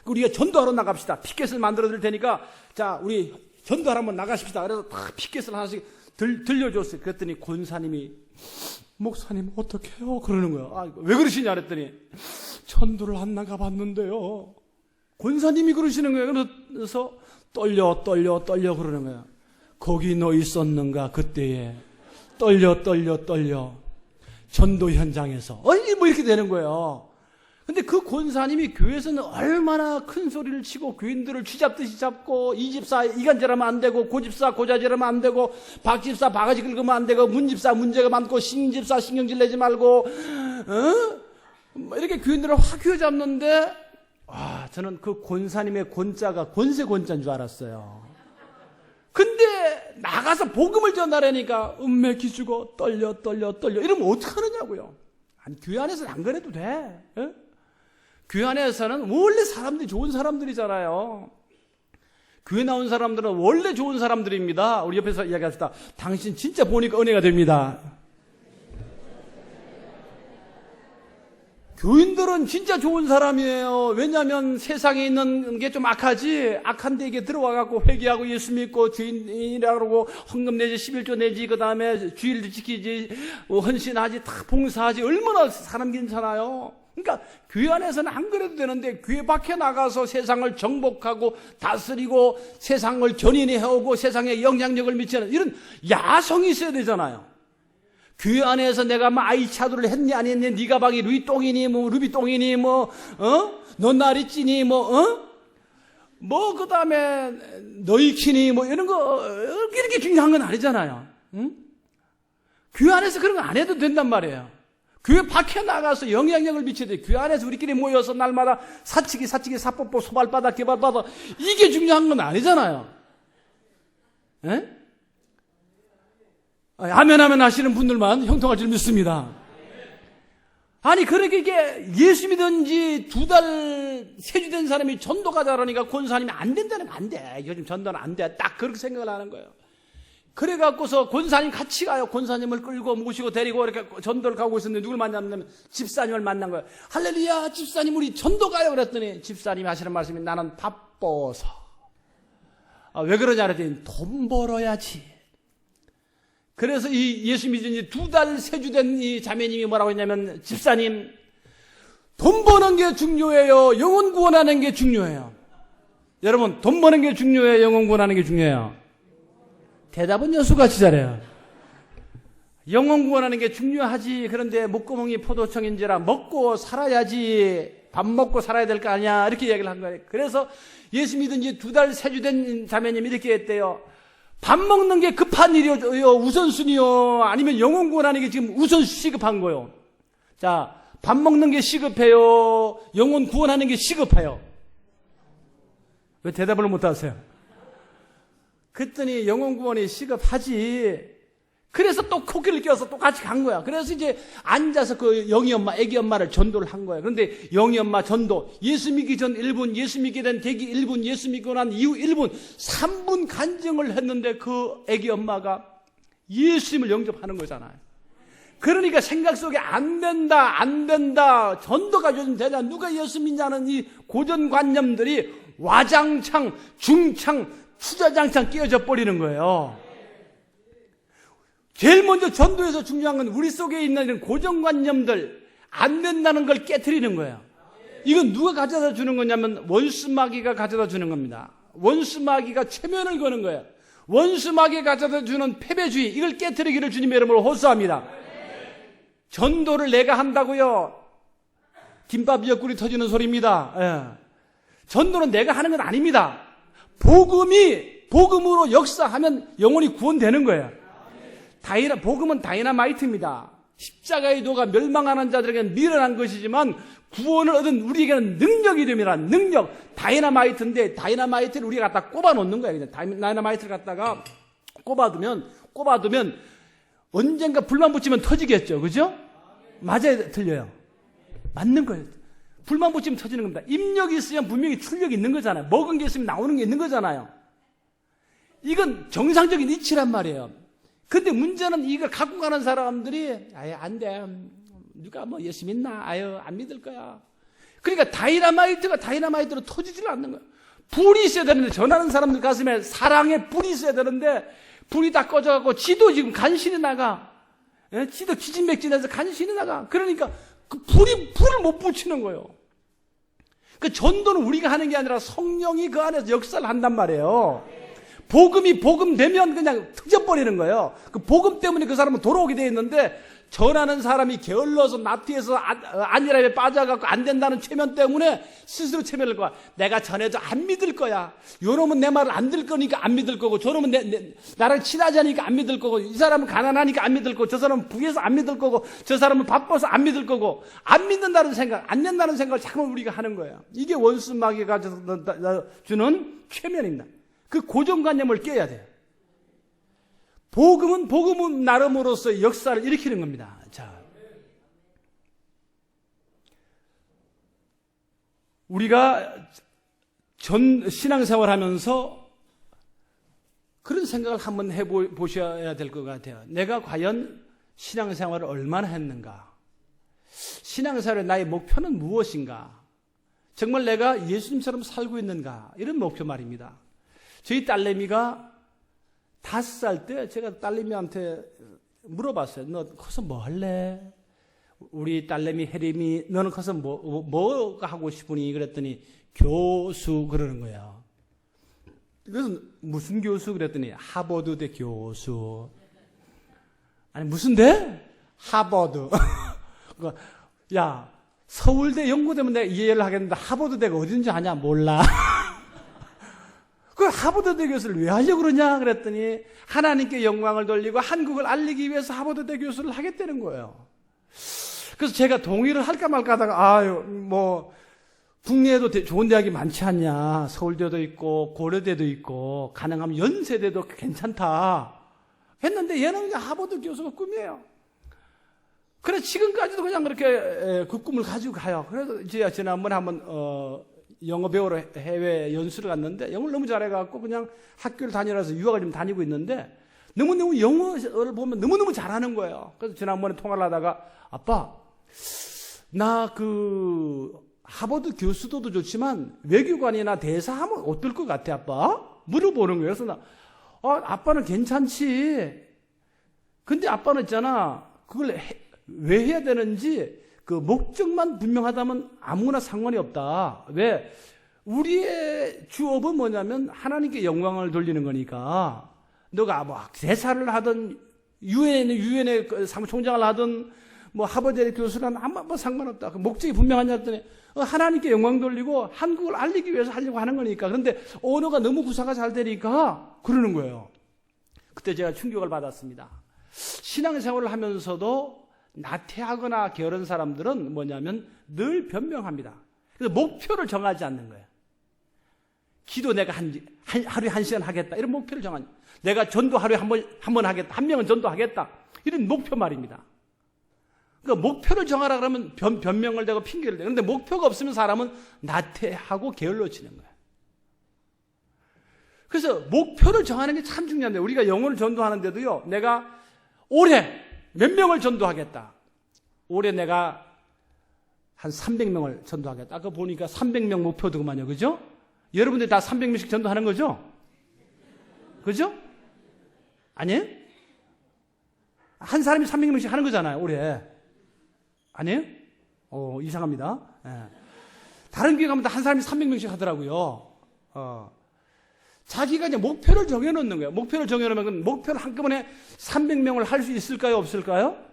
S1: 우리가 전도하러 나갑시다. 피켓을 만들어 드릴 테니까 자 우리 전도하러 한번 나가십시다. 그래서 다 피켓을 하나씩 들려줬어요. 그랬더니 권사님이 목사님 어떡해요? 그러는 거예요. 왜 그러시냐 그랬더니 전도를 안 나가봤는데요. 권사님이 그러시는 거예요. 그래서 떨려 그러는 거예요. 거기 너 있었는가 그때에 떨려 전도 현장에서 뭐 이렇게 되는 거예요. 근데 그 권사님이 교회에서는 얼마나 큰 소리를 치고 교인들을 쥐잡듯이 잡고 이 집사 이간질하면 안 되고 고 집사 고자질하면 안 되고 박 집사 바가지 긁으면 안 되고 문 집사 문제가 많고 신 집사 신경질 내지 말고 이렇게 교인들을 확 휘어잡는데 저는 그 권사님의 권자가 권세 권자인 줄 알았어요. 근데 나가서 복음을 전하려니까 음매 기주고 떨려 이러면 어떡하느냐고요. 아니, 교회 안에서는 안 그래도 돼. 예? 교회 안에서는 원래 사람들이 좋은 사람들이잖아요. 교회 나온 사람들은 원래 좋은 사람들입니다. 우리 옆에서 이야기합시다. 당신 진짜 보니까 은혜가 됩니다. 교인들은 진짜 좋은 사람이에요. 왜냐하면 세상에 있는 게 좀 악하지, 악한 데에 들어와갖고 회개하고 예수 믿고 주인이라고 그러고 헌금 내지 11조 내지 그 다음에 주일도 지키지 헌신하지 다 봉사하지 얼마나 사람 괜찮아요. 그러니까 교회 안에서는 안 그래도 되는데 교회 밖에 나가서 세상을 정복하고 다스리고 세상을 견인해오고 세상에 영향력을 미치는 이런 야성이 있어야 되잖아요. 교회 안에서 내가 뭐 아이 차도를 했니 안 했니, 네 가방이 루이똥이니 뭐 루비똥이니 넌 나리 찌니 그 다음에 너이키니 이런 거 이렇게 중요한 건 아니잖아요. 응? 교회 안에서 그런 거 안 해도 된단 말이에요. 교회 밖에 나가서 영향력을 미쳐야 돼. 교회 안에서 우리끼리 모여서 날마다 사치기 사뽀뽀 소발바닥 개발바닥 이게 중요한 건 아니잖아요. 에? 아멘 하시는 분들만 형통할 줄 믿습니다. 아니, 그렇게 이게 예수 믿은 지 2달, 3주 된 사람이 전도가 잘하니까 권사님이 안 된다는 안 돼. 요즘 전도는 안 돼. 딱 그렇게 생각을 하는 거예요. 그래갖고서 권사님 같이 가요. 권사님을 끌고 모시고 데리고 이렇게 전도를 가고 있었는데 누굴 만났냐면 집사님을 만난 거예요. 할렐루야, 집사님 우리 전도 가요. 그랬더니 집사님이 하시는 말씀이 나는 바빠서. 왜 그러냐 그랬더니 돈 벌어야지. 그래서 이 예수 믿은 지 2달, 3주 된 이 자매님이 뭐라고 했냐면, 집사님, 돈 버는 게 중요해요. 영혼 구원하는 게 중요해요. 여러분, 돈 버는 게 중요해요. 영혼 구원하는 게 중요해요. 대답은 여수같이 잘해요. 영혼 구원하는 게 중요하지. 그런데 목구멍이 포도청인지라 먹고 살아야지. 밥 먹고 살아야 될 거 아니야. 이렇게 이야기를 한 거예요. 그래서 예수 믿은 지 2달, 3주 된 자매님이 이렇게 했대요. 밥 먹는 게 급한 일이요, 우선순위요, 아니면 영혼 구원하는 게 지금 우선 시급한 거요. 자, 밥 먹는 게 시급해요, 영혼 구원하는 게 시급해요. 왜 대답을 못 하세요? 그랬더니 영혼 구원이 시급하지. 그래서 또 코끼리를 껴서 또 같이 간 거야. 그래서 이제 앉아서 그 영희 엄마, 애기 엄마를 전도를 한 거야. 그런데 영희 엄마 전도, 예수 믿기 전 1분, 예수 믿게 된 계기 1분, 예수 믿고 난 이후 1분, 3분 간증을 했는데 그 애기 엄마가 예수님을 영접하는 거잖아요. 그러니까 생각 속에 안 된다. 전도가 요즘 되냐, 누가 예수 믿냐는 이 고정관념들이 와장창, 중창, 추자장창 끼어져 버리는 거예요. 제일 먼저 전도에서 중요한 건 우리 속에 있는 이런 고정관념들, 안 된다는 걸 깨트리는 거예요. 이건 누가 가져다 주는 거냐면 원수마귀가 가져다 주는 겁니다. 원수마귀가 최면을 거는 거예요. 원수마귀가 가져다 주는 패배주의, 이걸 깨트리기를 주님의 이름으로 호소합니다. 전도를 내가 한다고요? 김밥 옆구리 터지는 소리입니다. 예. 전도는 내가 하는 건 아닙니다. 복음으로 역사하면 영혼이 구원되는 거예요. 복음은 다이너마이트입니다. 십자가의 도가 멸망하는 자들에게는 미련한 것이지만 구원을 얻은 우리에게는 능력이 됩니다. 능력. 다이너마이트인데 다이너마이트를 우리가 갖다 꼽아 놓는 거예요. 다이너마이트를 갖다가 꼽아두면 언젠가 불만 붙이면 터지겠죠. 그죠? 맞아요? 틀려요? 맞는 거예요. 불만 붙이면 터지는 겁니다. 입력이 있으면 분명히 출력이 있는 거잖아요. 먹은 게 있으면 나오는 게 있는 거잖아요. 이건 정상적인 이치란 말이에요. 근데 문제는 이걸 갖고 가는 사람들이 아예 안 돼. 누가 뭐 예수 믿나? 아유, 안 믿을 거야. 그러니까 다이너마이트로 터지질 않는 거야. 불이 있어야 되는데, 전하는 사람들 가슴에 사랑의 불이 있어야 되는데 불이 다 꺼져갖고 지도 지금 간신히 나가. 예? 지도 기진맥진해서 간신히 나가. 그러니까 그 불을 못 붙이는 거예요. 그 전도는 우리가 하는 게 아니라 성령이 그 안에서 역사를 한단 말이에요. 복음이 복음되면 그냥 터져버리는 거예요. 그 복음 때문에 그 사람은 돌아오게 되어 있는데, 전하는 사람이 게을러서 나태해서 안일함에 빠져갖고 안 된다는 체면 때문에 스스로 체면을 거야. 내가 전해도 안 믿을 거야. 요놈은 내 말을 안 들을 거니까 안 믿을 거고, 저놈은 나랑 친하지 않으니까 안 믿을 거고, 이 사람은 가난하니까 안 믿을 거고, 저 사람은 부해서 안 믿을 거고, 저 사람은 바빠서 안 믿을 거고, 안 믿는다는 생각, 안 된다는 생각을 자꾸 우리가 하는 거예요. 이게 원수마귀가 주는 최면입니다. 그 고정관념을 깨야 돼요. 복음은 나름으로서 역사를 일으키는 겁니다. 자, 우리가 신앙생활 하면서 그런 생각을 한번 해보셔야 될 것 같아요. 내가 과연 신앙생활을 얼마나 했는가? 신앙생활의 나의 목표는 무엇인가? 정말 내가 예수님처럼 살고 있는가? 이런 목표 말입니다. 저희 딸내미가 5살 때 제가 딸내미한테 물어봤어요. 너 커서 뭐 할래? 우리 딸내미 혜림이 너는 커서 뭐가 하고 싶으니? 그랬더니 교수 그러는 거예요. 그래서 무슨 교수? 그랬더니 하버드대 교수. 아니 무슨 대? 하버드. 야, 서울대 연구되면 내가 이해를 하겠는데 하버드대가 어딘지 아냐? 몰라. 그 하버드대 교수를 왜 하려고 그러냐? 그랬더니 하나님께 영광을 돌리고 한국을 알리기 위해서 하버드대 교수를 하겠다는 거예요. 그래서 제가 동의를 할까 말까 하다가 국내에도 좋은 대학이 많지 않냐? 서울대도 있고 고려대도 있고 가능하면 연세대도 괜찮다 했는데 얘는 그냥 하버드 교수가 꿈이에요. 그래서 지금까지도 그냥 그렇게 그 꿈을 가지고 가요. 그래서 제가 지난번에 한번 영어 배우러 해외 연수를 갔는데 영어를 너무 잘해갖고 그냥 학교를 다니라서 유학을 좀 다니고 있는데 너무너무 영어를 보면 너무너무 잘하는 거예요. 그래서 지난번에 통화를 하다가 아빠, 나 하버드 교수도 좋지만 외교관이나 대사하면 어떨 것 같아, 아빠? 물어보는 거예요. 그래서 아빠는 괜찮지. 근데 아빠는 있잖아, 그걸 왜 해야 되는지 그 목적만 분명하다면 아무나 상관이 없다. 왜? 우리의 주업은 뭐냐면 하나님께 영광을 돌리는 거니까 너가 대사를 하든 유엔의 사무총장을 하든 하버드 교수를 하든 아무 상관없다. 그 목적이 분명하냐 했더니 하나님께 영광 돌리고 한국을 알리기 위해서 하려고 하는 거니까. 그런데 언어가 너무 구사가 잘 되니까 그러는 거예요. 그때 제가 충격을 받았습니다. 신앙생활을 하면서도 나태하거나 게으른 사람들은 뭐냐면 늘 변명합니다. 그래서 목표를 정하지 않는 거예요. 기도 내가 하루에 1시간 하겠다. 이런 목표를 정하는 거예요. 내가 전도 하루에 한 번 하겠다. 1명은 전도하겠다. 이런 목표 말입니다. 그러니까 목표를 정하라 그러면 변명을 대고 핑계를 대고. 그런데 목표가 없으면 사람은 나태하고 게을러지는 거예요. 그래서 목표를 정하는 게 참 중요한데 우리가 영혼을 전도하는데도요. 내가 올해 몇 명을 전도하겠다. 올해 내가 한 300명을 전도하겠다. 아까 보니까 300명 목표더구만요. 그죠? 여러분들 다 300명씩 전도하는 거죠? 그죠? 아니에요? 한 사람이 300명씩 하는 거잖아요. 올해. 아니에요? 이상합니다. 예. 다른 교회 가면 한 사람이 300명씩 하더라고요. 자기가 이제 목표를 정해놓는 거예요. 목표를 정해놓으면 목표를 한꺼번에 300명을 할 수 있을까요? 없을까요?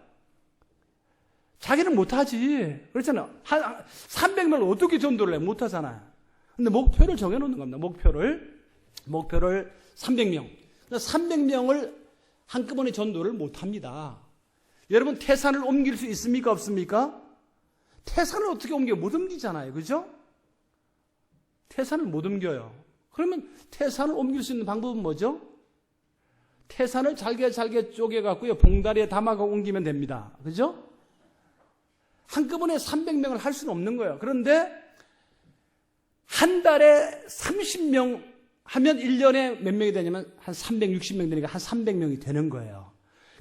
S1: 자기는 못하지. 그렇잖아요. 300명을 어떻게 전도를 해? 못하잖아요. 근데 목표를 정해놓는 겁니다. 목표를 300명. 300명을 한꺼번에 전도를 못합니다. 여러분 태산을 옮길 수 있습니까? 없습니까? 태산을 어떻게 옮겨요? 못 옮기잖아요. 그죠? 태산을 못 옮겨요. 그러면 태산을 옮길 수 있는 방법은 뭐죠? 태산을 잘게 쪼개갖고요. 봉다리에 담아가 옮기면 됩니다. 그죠? 한꺼번에 300명을 할 수는 없는 거예요. 그런데 한 달에 30명 하면 1년에 몇 명이 되냐면 한 360명 되니까 한 300명이 되는 거예요.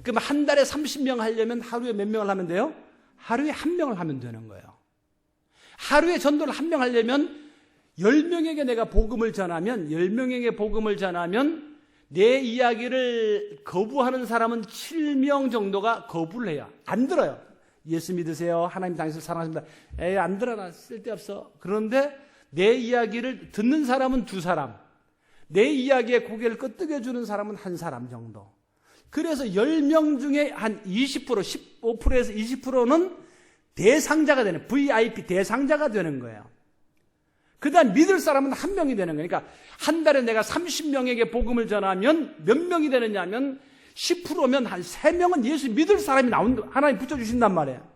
S1: 그럼 한 달에 30명 하려면 하루에 몇 명을 하면 돼요? 하루에 1명을 하면 되는 거예요. 하루에 전도를 1명 하려면 10명에게 내가 복음을 전하면 10명에게 복음을 전하면 내 이야기를 거부하는 사람은 7명 정도가 거부를 해요. 안 들어요. 예수 믿으세요. 하나님 당신을 사랑하십니다. 에이 안 들어 나 쓸데없어. 그런데 내 이야기를 듣는 사람은 2사람. 내 이야기에 고개를 끄덕여주는 사람은 1사람 정도. 그래서 10명 중에 한 20%, 15%에서 20%는 대상자가 되는, VIP 대상자가 되는 거예요. 그 다음 믿을 사람은 1명이 되는 거니까 한 달에 내가 30명에게 복음을 전하면 몇 명이 되느냐 하면 10%면 한 3명은 예수 믿을 사람이 하나님 붙여주신단 말이에요.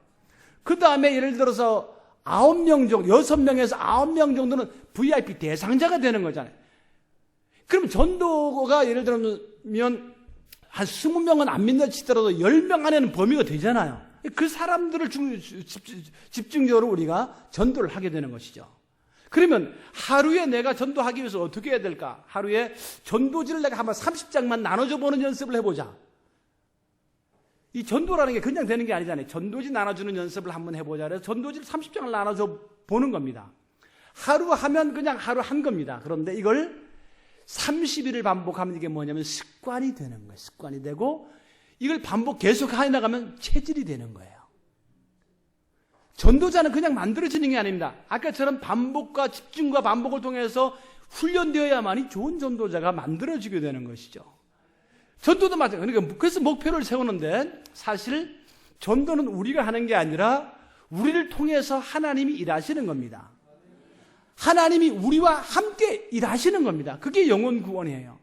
S1: 그 다음에 예를 들어서 9명 정도, 6명에서 9명 정도는 VIP 대상자가 되는 거잖아요. 그럼 전도가 예를 들면 한 20명은 안 믿는다 치더라도 10명 안에는 범위가 되잖아요. 그 사람들을 집중적으로 우리가 전도를 하게 되는 것이죠. 그러면 하루에 내가 전도하기 위해서 어떻게 해야 될까? 하루에 전도지를 내가 한번 30장만 나눠줘 보는 연습을 해보자. 이 전도라는 게 그냥 되는 게 아니잖아요. 전도지 나눠주는 연습을 한번 해보자. 그래서 전도지를 30장을 나눠줘 보는 겁니다. 하루 하면 그냥 하루 한 겁니다. 그런데 이걸 30일을 반복하면 이게 뭐냐면 습관이 되는 거예요. 습관이 되고 이걸 반복 계속 해나가면 체질이 되는 거예요. 전도자는 그냥 만들어지는 게 아닙니다. 아까처럼 반복과 집중과 반복을 통해서 훈련되어야만이 좋은 전도자가 만들어지게 되는 것이죠. 전도도 마찬가지예요. 그러니까 그래서 목표를 세우는데 사실 전도는 우리가 하는 게 아니라 우리를 통해서 하나님이 일하시는 겁니다. 하나님이 우리와 함께 일하시는 겁니다. 그게 영혼 구원이에요.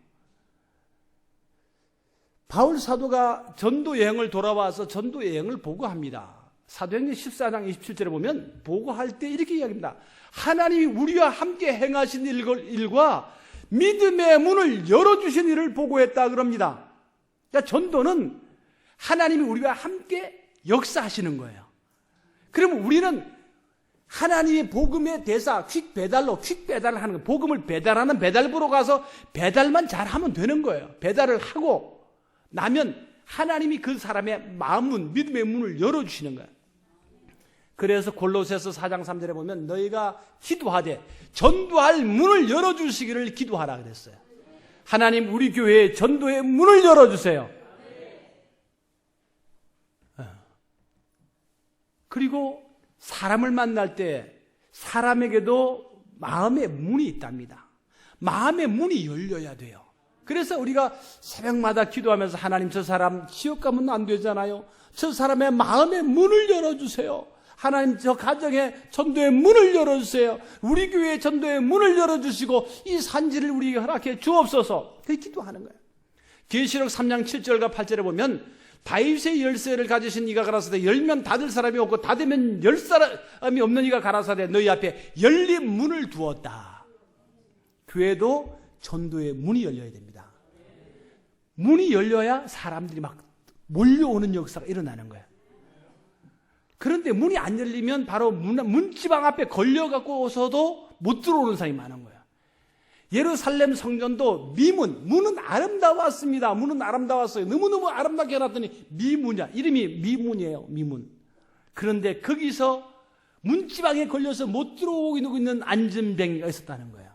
S1: 바울 사도가 전도 여행을 돌아와서 전도 여행을 보고합니다. 사도행전 14장 27절에 보면 보고할 때 이렇게 이야기합니다. 하나님이 우리와 함께 행하신 일과 믿음의 문을 열어주신 일을 보고했다 그럽니다. 그러니까 전도는 하나님이 우리와 함께 역사하시는 거예요. 그러면 우리는 하나님의 복음의 대사, 퀵 배달을 하는 거예요. 복음을 배달하는 배달부로 가서 배달만 잘하면 되는 거예요. 배달을 하고 나면 하나님이 그 사람의 마음, 믿음의 문을 열어주시는 거예요. 그래서 골로새서 4장 3절에 보면 너희가 기도하되 전도할 문을 열어주시기를 기도하라 그랬어요. 하나님 우리 교회에 전도의 문을 열어주세요. 그리고 사람을 만날 때 사람에게도 마음의 문이 있답니다. 마음의 문이 열려야 돼요. 그래서 우리가 새벽마다 기도하면서 하나님 저 사람 지옥 가면 안 되잖아요. 저 사람의 마음의 문을 열어주세요. 하나님 저 가정의 전도의 문을 열어주세요. 우리 교회의 전도의 문을 열어주시고 이 산지를 우리에게 허락해 주옵소서. 그렇게 기도하는 거예요. 계시록 3장 7절과 8절에 보면 다윗의 열쇠를 가지신 이가 가라사대 열면 닫을 사람이 없고 닫으면 열 사람이 없는 이가 가라사대 너희 앞에 열린 문을 두었다. 교회도 전도의 문이 열려야 됩니다. 문이 열려야 사람들이 막 몰려오는 역사가 일어나는 거예요. 그런데 문이 안 열리면 바로 문지방 앞에 걸려갖고서도 못 들어오는 사람이 많은 거예요. 예루살렘 성전도 문은 아름다웠습니다. 문은 아름다웠어요. 너무너무 아름답게 해놨더니 미문이야. 이름이 미문이에요. 미문. 그런데 거기서 문지방에 걸려서 못 들어오고 있는 안전뱅이가 있었다는 거예요.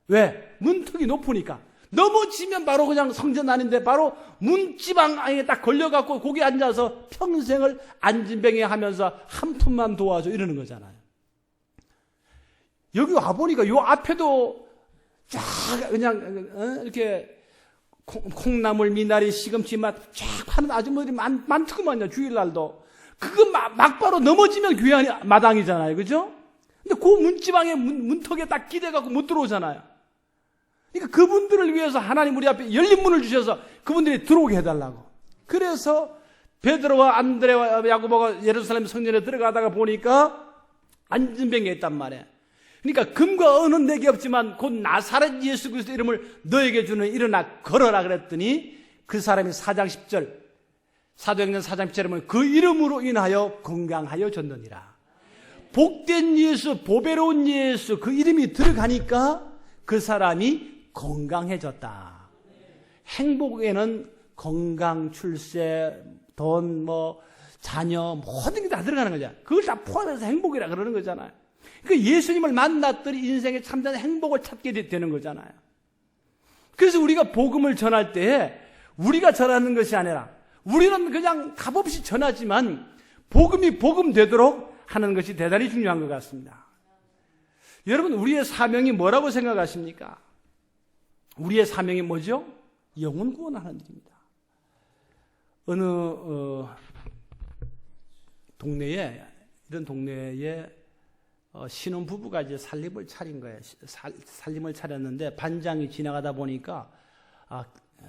S1: 왜? 문턱이 높으니까. 넘어지면 바로 그냥 성전 아닌데 바로 문지방 안에 딱 걸려갖고 거기 앉아서 평생을 안전뱅이 하면서 한 푼만 도와줘 이러는 거잖아요. 여기 와보니까 요 앞에도 쫙 그냥 이렇게 콩나물, 미나리, 시금치 막 쫙 파는 아주머니들이 많더구만요. 주일날도. 그거 막바로 넘어지면 교회 안이 마당이잖아요. 그죠? 근데 그 문지방에 문턱에 딱 기대갖고 못 들어오잖아요. 그러니까 그분들을 위해서 하나님 우리 앞에 열린 문을 주셔서 그분들이 들어오게 해달라고. 그래서 베드로와 안드레와 야고보가 예루살렘 성전에 들어가다가 보니까 안전뱅이가 있단 말이에요. 그러니까 금과 은은 내게 없지만 곧 나사렛 예수 그리스도 이름을 너에게 주는 일어나 걸어라 그랬더니 그 사람이 4장 10절 사도행전 4장 10절에 보면 그 이름으로 인하여 건강하여 졌느니라. 복된 예수, 보배로운 예수 그 이름이 들어가니까 그 사람이 건강해졌다. 행복에는 건강, 출세, 돈, 자녀 모든 게 다 들어가는 거죠. 그걸 다 포함해서 행복이라 그러는 거잖아요. 그 예수님을 만났더니 인생의 참된 행복을 찾게 되는 거잖아요. 그래서 우리가 복음을 전할 때 우리가 전하는 것이 아니라 우리는 그냥 값없이 전하지만 복음이 복음 되도록 하는 것이 대단히 중요한 것 같습니다. 여러분 우리의 사명이 뭐라고 생각하십니까? 우리의 사명이 뭐죠? 영혼 구원하는 일입니다. 어느 동네에 이런 동네에 신혼부부가 이제 살림을 차린 거예요. 살림을 차렸는데 반장이 지나가다 보니까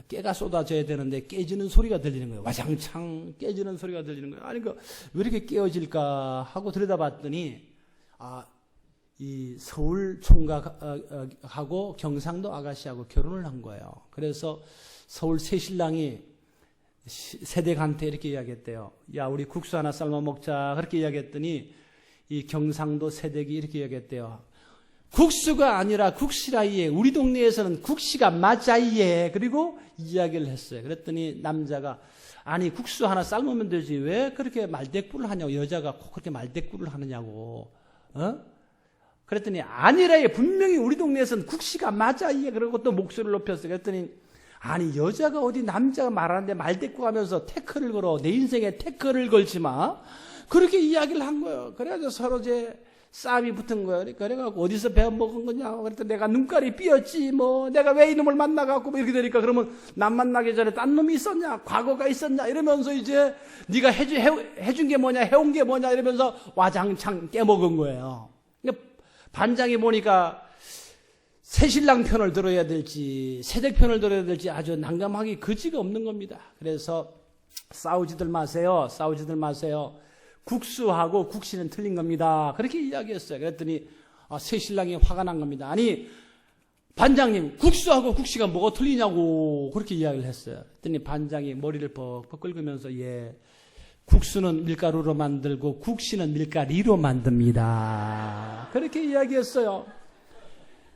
S1: 깨가 쏟아져야 되는데 깨지는 소리가 들리는 거예요. 와장창 깨지는 소리가 들리는 거예요. 아니 왜 이렇게 깨어질까 하고 들여다봤더니 이 서울 총각하고 경상도 아가씨하고 결혼을 한 거예요. 그래서 서울 새신랑이 세댁한테 이렇게 이야기했대요. 야, 우리 국수 하나 삶아 먹자. 그렇게 이야기했더니 이 경상도 세댁이 이렇게 이야기했대요. 국수가 아니라 국시라이에. 우리 동네에서는 국시가 맞아이에. 그리고 이야기를 했어요. 그랬더니 남자가 아니 국수 하나 삶으면 되지 왜 그렇게 말대꾸를 하냐고. 여자가 꼭 그렇게 말대꾸를 하느냐고. 그랬더니 아니라에. 분명히 우리 동네에서는 국시가 맞아이에. 그러고 또 목소리를 높였어요. 그랬더니 아니 여자가 어디 남자가 말하는데 말대꾸 하면서 태클을 걸어. 내 인생에 태클을 걸지 마. 그렇게 이야기를 한 거예요. 그래가지고 서로 이제 싸움이 붙은 거예요. 그래갖고 어디서 배워먹은 거냐. 그랬더니 내가 눈깔이 삐었지 뭐. 내가 왜 이놈을 만나갖고 뭐 이렇게 되니까 그러면 남 만나기 전에 딴 놈이 있었냐. 과거가 있었냐. 이러면서 이제 네가 해준 게 뭐냐. 해온 게 뭐냐. 이러면서 와장창 깨먹은 거예요. 그러니까 반장이 보니까 새신랑 편을 들어야 될지 새댁 편을 들어야 될지 아주 난감하기 그지가 없는 겁니다. 그래서 싸우지들 마세요. 싸우지들 마세요. 국수하고 국시는 틀린 겁니다. 그렇게 이야기했어요. 그랬더니 새신랑이 화가 난 겁니다. 아니 반장님 국수하고 국시가 뭐가 틀리냐고 그렇게 이야기를 했어요. 그랬더니 반장이 머리를 벅벅 긁으면서 예, 국수는 밀가루로 만들고 국시는 밀가리로 만듭니다. 그렇게 이야기했어요.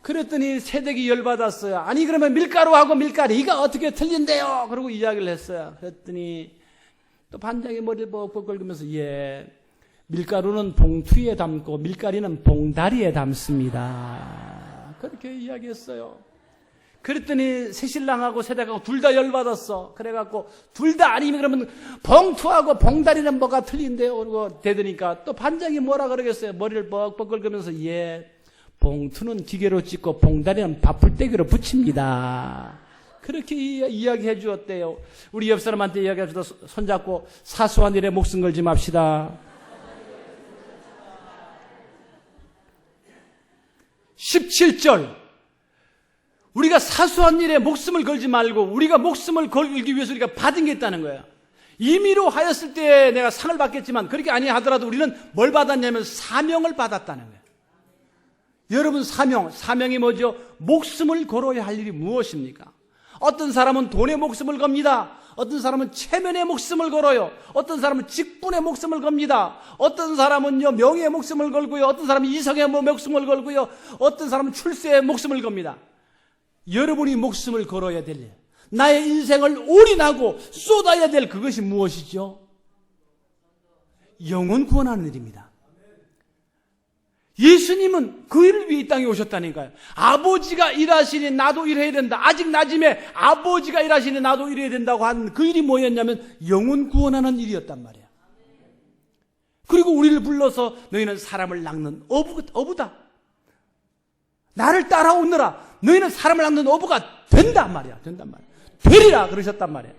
S1: 그랬더니 새댁이 열받았어요. 아니 그러면 밀가루하고 밀가리가 어떻게 틀린대요? 그러고 이야기를 했어요. 그랬더니 또 반장이 머리를 벅벅 긁으면서 예, 밀가루는 봉투에 담고 밀가리는 봉다리에 담습니다. 그렇게 이야기했어요. 그랬더니 새신랑하고 새댁하고 둘 다 열받았어. 그래갖고 둘 다 아니면 그러면 봉투하고 봉다리는 뭐가 틀린데요? 그러고 대드니까 또 반장이 뭐라 그러겠어요. 머리를 벅벅 긁으면서 예, 봉투는 기계로 찍고 봉다리는 밥풀떼기로 붙입니다. 그렇게 이야기해 주었대요. 우리 옆 사람한테 이야기해 주다 손잡고 사소한 일에 목숨 걸지 맙시다. 17절 우리가 사소한 일에 목숨을 걸지 말고 우리가 목숨을 걸기 위해서 우리가 받은 게 있다는 거예요. 임의로 하였을 때 내가 상을 받겠지만 그렇게 아니하더라도 우리는 뭘 받았냐면 사명을 받았다는 거예요. 여러분 사명이 뭐죠? 목숨을 걸어야 할 일이 무엇입니까? 어떤 사람은 돈의 목숨을 겁니다. 어떤 사람은 체면의 목숨을 걸어요. 어떤 사람은 직분의 목숨을 겁니다. 어떤 사람은요 명예의 목숨을 걸고요. 어떤 사람은 이성의 목숨을 걸고요. 어떤 사람은 출세의 목숨을 겁니다. 여러분이 목숨을 걸어야 될 일, 나의 인생을 올인하고 쏟아야 될 그것이 무엇이죠? 영혼 구원하는 일입니다. 예수님은 그 일을 위해 이 땅에 오셨다니까요. 아버지가 일하시니 나도 일해야 된다. 아직 낮임에 아버지가 일하시니 나도 일해야 된다고 한 그 일이 뭐였냐면 영혼 구원하는 일이었단 말이에요. 그리고 우리를 불러서 너희는 사람을 낚는 어부다. 나를 따라오느라 너희는 사람을 낚는 어부가 된단 말이야. 되리라 그러셨단 말이에요.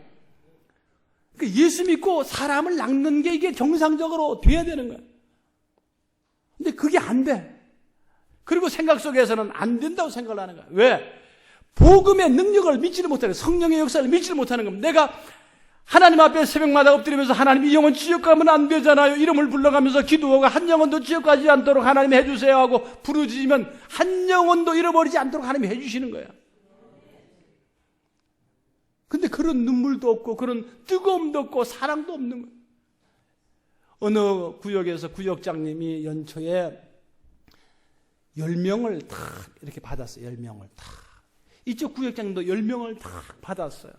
S1: 그러니까 예수 믿고 사람을 낚는 게 이게 정상적으로 돼야 되는 거예요. 근데 그게 안 돼. 그리고 생각 속에서는 안 된다고 생각을 하는 거야. 왜? 복음의 능력을 믿지를 못하는 거야. 성령의 역사를 믿지를 못하는 겁니다. 내가 하나님 앞에 새벽마다 엎드리면서 하나님 이 영혼 지옥 가면 안 되잖아요. 이름을 불러가면서 기도하고 한 영혼도 지옥 가지 않도록 하나님 해주세요 하고 부르짖으면 한 영혼도 잃어버리지 않도록 하나님이 해주시는 거야. 근데 그런 눈물도 없고 그런 뜨거움도 없고 사랑도 없는 거야. 어느 구역에서 구역장님이 연초에 10명을 다 이렇게 받았어요. 10명을 다. 이쪽 구역장님도 10명을 다 받았어요.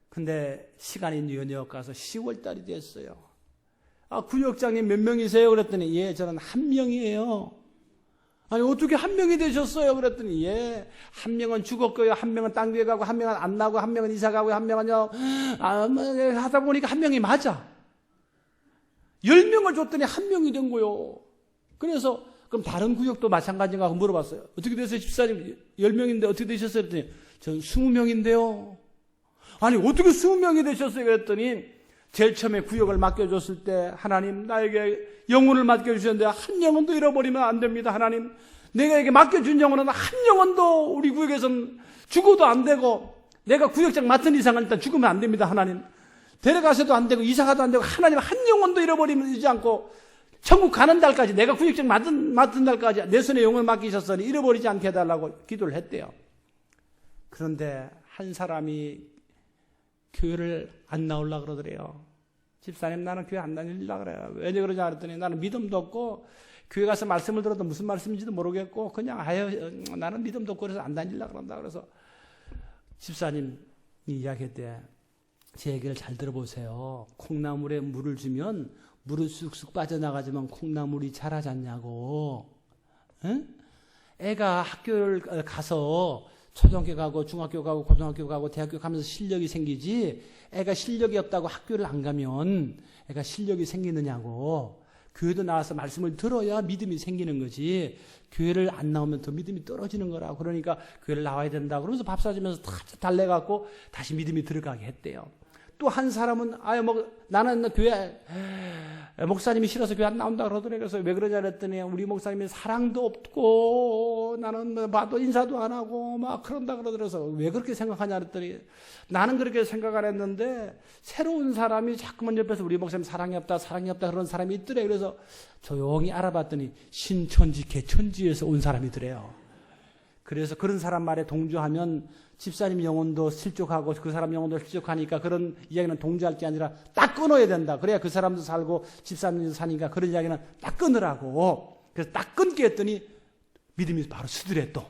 S1: 근데 시간이 연이어 가서 10월 달이 됐어요. 구역장님 몇 명이세요? 그랬더니 예, 저는 1명이에요. 아니 어떻게 1명이 되셨어요? 그랬더니 예, 1명은 죽었고요, 1명은 땅 위에 가고, 1명은 안 나고, 1명은 이사 가고, 1명은요 하다 보니까 1명이 맞아. 10명을 줬더니 1명이 된 거요. 그래서 그럼 다른 구역도 마찬가지인가 하고 물어봤어요. 어떻게 되세요? 집사님 10명인데 어떻게 되셨어요? 그랬더니 전 20명인데요. 아니 어떻게 20명이 되셨어요? 그랬더니 제일 처음에 구역을 맡겨줬을 때 하나님 나에게 영혼을 맡겨주셨는데 한 영혼도 잃어버리면 안 됩니다. 하나님 내가 에게 맡겨준 영혼은 한 영혼도 우리 구역에서는 죽어도 안 되고 내가 구역장 맡은 이상은 일단 죽으면 안 됩니다. 하나님 데려가서도 안 되고 이사가도 안 되고 하나님 한 영혼도 잃어버리면 되지 않고 천국 가는 달까지 내가 구역장 맡은 달까지 내 손에 영혼을 맡기셨으니 잃어버리지 않게 해달라고 기도를 했대요. 그런데 한 사람이 교회를 안 나오려고 그러더래요. 집사님, 나는 교회 안 다니려고 그래요. 왜 그러냐 그랬더니 나는 믿음도 없고 교회 가서 말씀을 들어도 무슨 말씀인지도 모르겠고 그냥 나는 믿음도 없고 그래서 안 다니려고 그런다. 그래서 집사님이 이야기했대. 제 얘기를 잘 들어보세요. 콩나물에 물을 주면 물은 쑥쑥 빠져나가지만 콩나물이 자라지 않냐고. 응? 애가 학교를 가서 초등학교 가고 중학교 가고 고등학교 가고 대학교 가면서 실력이 생기지, 애가 실력이 없다고 학교를 안 가면 애가 실력이 생기느냐고. 교회도 나와서 말씀을 들어야 믿음이 생기는 거지, 교회를 안 나오면 더 믿음이 떨어지는 거라고. 그러니까 교회를 나와야 된다 그러면서 밥 사주면서 다 달래갖고 다시 믿음이 들어가게 했대요. 또 한 사람은 나는 교회 목사님이 싫어서 교회 안 나온다 그러더래. 그래서 왜 그러냐 그랬더니 우리 목사님이 사랑도 없고 나는 봐도 인사도 안 하고 막 그런다 그러더라서 왜 그렇게 생각하냐 그랬더니 나는 그렇게 생각 안 했는데 새로운 사람이 자꾸만 옆에서 우리 목사님 사랑이 없다 그런 사람이 있더래. 그래서 조용히 알아봤더니 신천지 개천지에서 온 사람이더래요. 그래서 그런 사람 말에 동조하면 집사님 영혼도 실족하고 그 사람 영혼도 실족하니까 그런 이야기는 동조할 게 아니라 딱 끊어야 된다. 그래야 그 사람도 살고 집사님도 사니까 그런 이야기는 딱 끊으라고. 그래서 딱 끊게 했더니 믿음이 바로 수두래 또.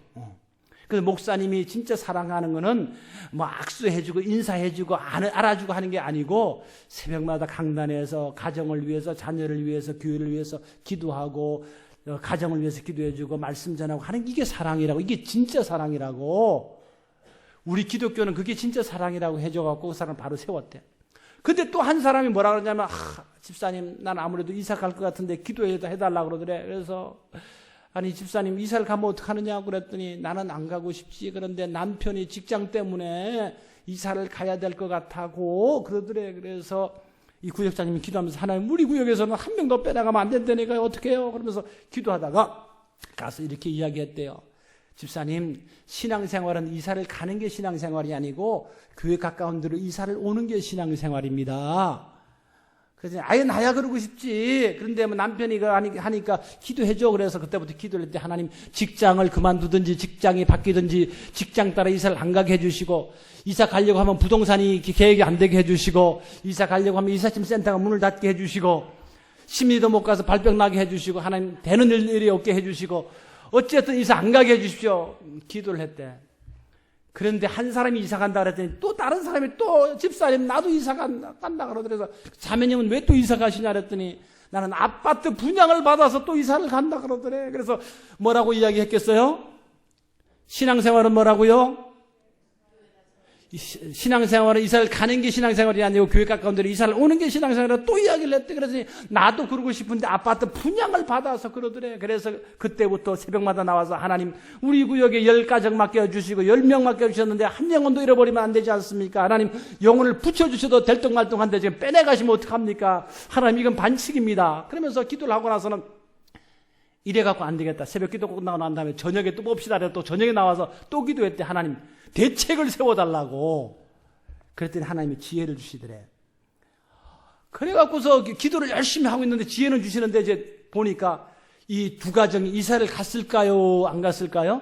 S1: 그래서 목사님이 진짜 사랑하는 거는 뭐 악수해주고 인사해주고 알아주고 하는 게 아니고 새벽마다 강단에서 가정을 위해서 자녀를 위해서 교회를 위해서 기도하고 가정을 위해서 기도해주고 말씀 전하고 하는 이게 사랑이라고. 이게 진짜 사랑이라고. 우리 기독교는 그게 진짜 사랑이라고 해줘갖고 그 사람을 바로 세웠대. 근데 또 한 사람이 뭐라 그러냐면 집사님 난 아무래도 이사 갈 것 같은데 기도해달라고 그러더래. 그래서 아니 집사님 이사를 가면 어떡하느냐고 그랬더니 나는 안 가고 싶지. 그런데 남편이 직장 때문에 이사를 가야 될 것 같다고 그러더래. 그래서 이 구역장님이 기도하면서 하나님 우리 구역에서는 한 명도 빼나가면 안 된다니까 어떻게 해요? 그러면서 기도하다가 가서 이렇게 이야기했대요. 집사님, 신앙생활은 이사를 가는 게 신앙생활이 아니고 교회 가까운 데로 이사를 오는 게 신앙생활입니다. 그래서 아예 나야 그러고 싶지. 그런데 뭐 남편이 하니까 기도해줘. 그래서 그때부터 기도를 했대. 하나님 직장을 그만두든지 직장이 바뀌든지 직장 따라 이사를 안 가게 해주시고, 이사 가려고 하면 부동산이 계획이 안 되게 해주시고, 이사 가려고 하면 이삿짐 센터가 문을 닫게 해주시고, 심리도 못 가서 발병 나게 해주시고, 하나님 되는 일이 없게 해주시고, 어쨌든 이사 안 가게 해주십시오. 기도를 했대. 그런데 한 사람이 이사 간다 그랬더니 또 다른 사람이 또 집사님 나도 이사 간다 그러더래서 자매님은 왜 또 이사 가시냐 그랬더니 나는 아파트 분양을 받아서 또 이사를 간다 그러더래. 그래서 뭐라고 이야기했겠어요? 신앙생활은 뭐라고요? 신앙생활은 이사를 가는 게 신앙생활이 아니고 교회 가까운 데로 이사를 오는 게 신앙생활이라고 또 이야기를 했대. 그래서 나도 그러고 싶은데 아파트 분양을 받아서 그러더래. 그래서 그때부터 새벽마다 나와서 하나님 우리 구역에 10가정 맡겨주시고 10명 맡겨주셨는데 한 영혼도 잃어버리면 안 되지 않습니까? 하나님 영혼을 붙여주셔도 될똥말똥한데 지금 빼내가시면 어떡합니까? 하나님 이건 반칙입니다. 그러면서 기도를 하고 나서는 이래갖고 안 되겠다. 새벽 기도 끝나고 난 다음에 저녁에 또 봅시다. 또 저녁에 나와서 또 기도했대. 하나님 대책을 세워달라고. 그랬더니 하나님이 지혜를 주시더래. 그래갖고서 기도를 열심히 하고 있는데 지혜는 주시는데 이제 보니까 이 두 가정이 이사를 갔을까요? 안 갔을까요?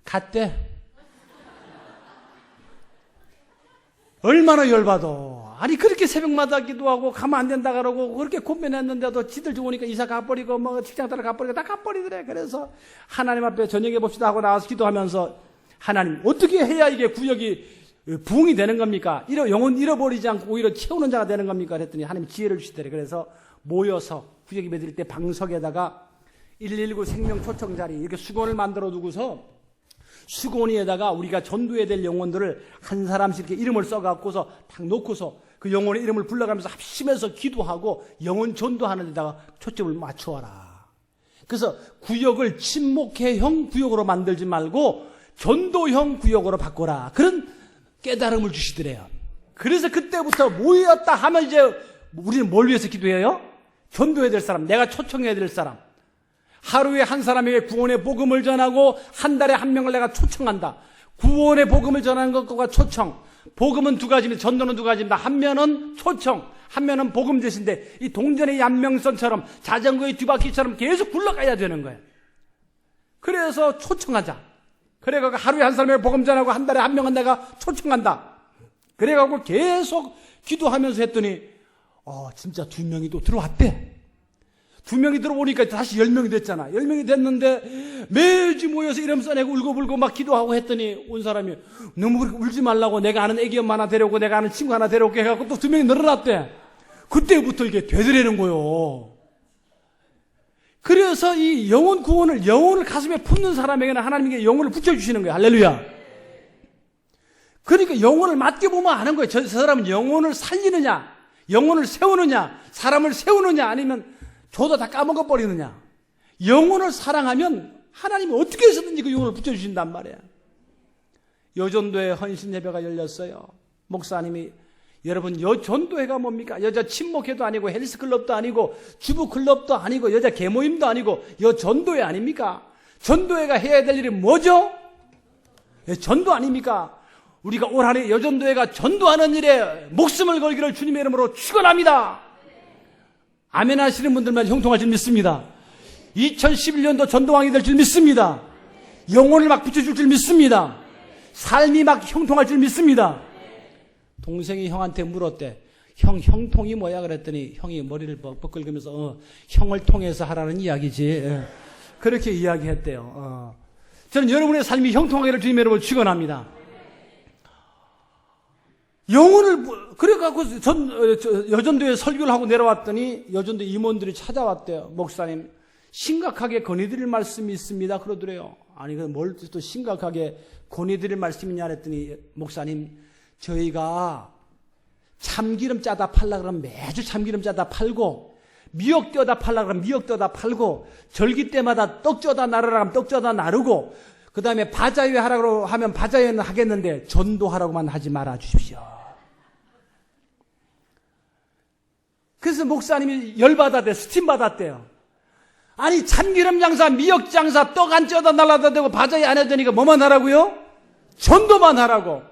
S1: 갔대. 얼마나 열받아. 아니 그렇게 새벽마다 기도하고 가면 안 된다 그러고 그렇게 고민했는데도 지들 좋으니까 이사 가버리고 뭐 직장 따라 가버리고 다 가버리더래. 그래서 하나님 앞에 저녁에 봅시다 하고 나와서 기도하면서 하나님 어떻게 해야 이게 구역이 부흥이 되는 겁니까? 영혼 잃어버리지 않고 오히려 채우는 자가 되는 겁니까? 그랬더니 하나님이 지혜를 주시더래. 그래서 모여서 구역이 맺을 때 방석에다가 119 생명 초청 자리 이렇게 수건을 만들어 두고서 수건 위에다가 우리가 전도해야 될 영혼들을 한 사람씩 이렇게 이름을 써갖고서 딱 놓고서 그 영혼의 이름을 불러가면서 합심해서 기도하고 영혼 전도하는 데다가 초점을 맞추어라. 그래서 구역을 침묵회형 구역으로 만들지 말고 전도형 구역으로 바꿔라. 그런 깨달음을 주시더래요. 그래서 그때부터 모였다 하면 이제 우리는 뭘 위해서 기도해요? 전도해야 될 사람, 내가 초청해야 될 사람. 하루에 한 사람에게 구원의 복음을 전하고 한 달에 한 명을 내가 초청한다. 구원의 복음을 전하는 것과 초청. 복음은 두 가지입니다. 전도는 두 가지입니다. 한 면은 초청, 한 면은 복음 대신데 이 동전의 양명선처럼 자전거의 뒷바퀴처럼 계속 굴러가야 되는 거예요. 그래서 초청하자. 그래가 하루에 한 사람에게 복음 전하고 한 달에 한 명은 내가 초청한다. 그래갖고 계속 기도하면서 했더니 진짜 2명이 또 들어왔대. 2명이 들어오니까 다시 10명이 됐잖아. 10명이 됐는데 매주 모여서 이름 써내고 울고불고 막 기도하고 했더니 온 사람이 너무 그렇게 울지 말라고 내가 아는 애기 엄마 하나 데려오고 내가 아는 친구 하나 데려올게 해갖고 또 2명이 늘어났대. 그때부터 이게 되더라는 거요. 그래서 이 영혼 구원을, 영혼을 가슴에 품는 사람에게는 하나님께 영혼을 붙여주시는 거예요. 할렐루야. 그러니까 영혼을 맡겨보면 아는 거예요. 저 사람은 영혼을 살리느냐, 영혼을 세우느냐, 사람을 세우느냐, 아니면 저도 다 까먹어버리느냐. 영혼을 사랑하면 하나님이 어떻게 해서든지 그 영혼을 붙여주신단 말이에요. 여전도회 헌신 예배가 열렸어요. 목사님이 여러분 여전도회가 뭡니까? 여자 친목회도 아니고 헬스클럽도 아니고 주부클럽도 아니고 여자 개모임도 아니고 여전도회 아닙니까? 전도회가 해야 될 일이 뭐죠? 전도 아닙니까? 우리가 올 한해 여전도회가 전도하는 일에 목숨을 걸기를 주님의 이름으로 축원합니다. 아멘 하시는 분들만 형통할 줄 믿습니다. 2011년도 전도왕이 될 줄 믿습니다. 영혼을 막 붙여줄 줄 믿습니다. 삶이 막 형통할 줄 믿습니다. 동생이 형한테 물었대. 형통이 뭐야? 그랬더니 형이 머리를 벅벅 긁으면서 형을 통해서 하라는 이야기지. 그렇게 이야기했대요. 저는 여러분의 삶이 형통하기를 주님의 이름으로 축원합니다. 영혼을 그래갖고 여전도에 설교를 하고 내려왔더니 여전도 임원들이 찾아왔대요. 목사님 심각하게 건의드릴 말씀이 있습니다. 그러더래요. 아니 뭘 또 심각하게 건의드릴 말씀이냐 했더니 목사님 저희가 참기름 짜다 팔라 그러면 매주 참기름 짜다 팔고 미역 떼어다 팔라 그러면 미역 떼어다 팔고 절기 때마다 떡 쪄다 나르라 하면 떡 쪄다 나르고 그 다음에 바자회 하라고 하면 바자회는 하겠는데 전도하라고만 하지 말아 주십시오. 그래서 목사님이 열받았대. 스팀 받았대요. 아니 참기름 장사, 미역 장사, 떡 안 쪄다 날라다 대고 바자회 안 해도 되니까 뭐만 하라고요? 전도만 하라고.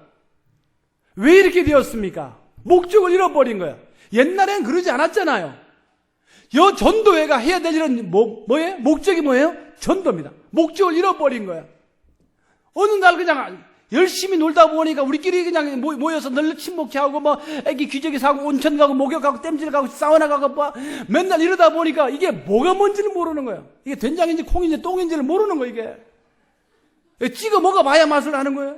S1: 왜 이렇게 되었습니까? 목적을 잃어버린 거예요. 옛날엔 그러지 않았잖아요. 전도회가 해야 될 일은 뭐예요? 목적이 뭐예요? 전도입니다. 목적을 잃어버린 거예요. 어느 날 그냥 열심히 놀다 보니까 우리끼리 그냥 모여서 늘 친목회하고 뭐 애기 기저귀 사고 온천 가고 목욕 가고 땜질 가고 사우나 가고 뭐 맨날 이러다 보니까 이게 뭐가 뭔지를 모르는 거예요. 이게 된장인지 콩인지 똥인지를 모르는 거예요. 이게 찍어 먹어봐야 맛을 아는 거예요.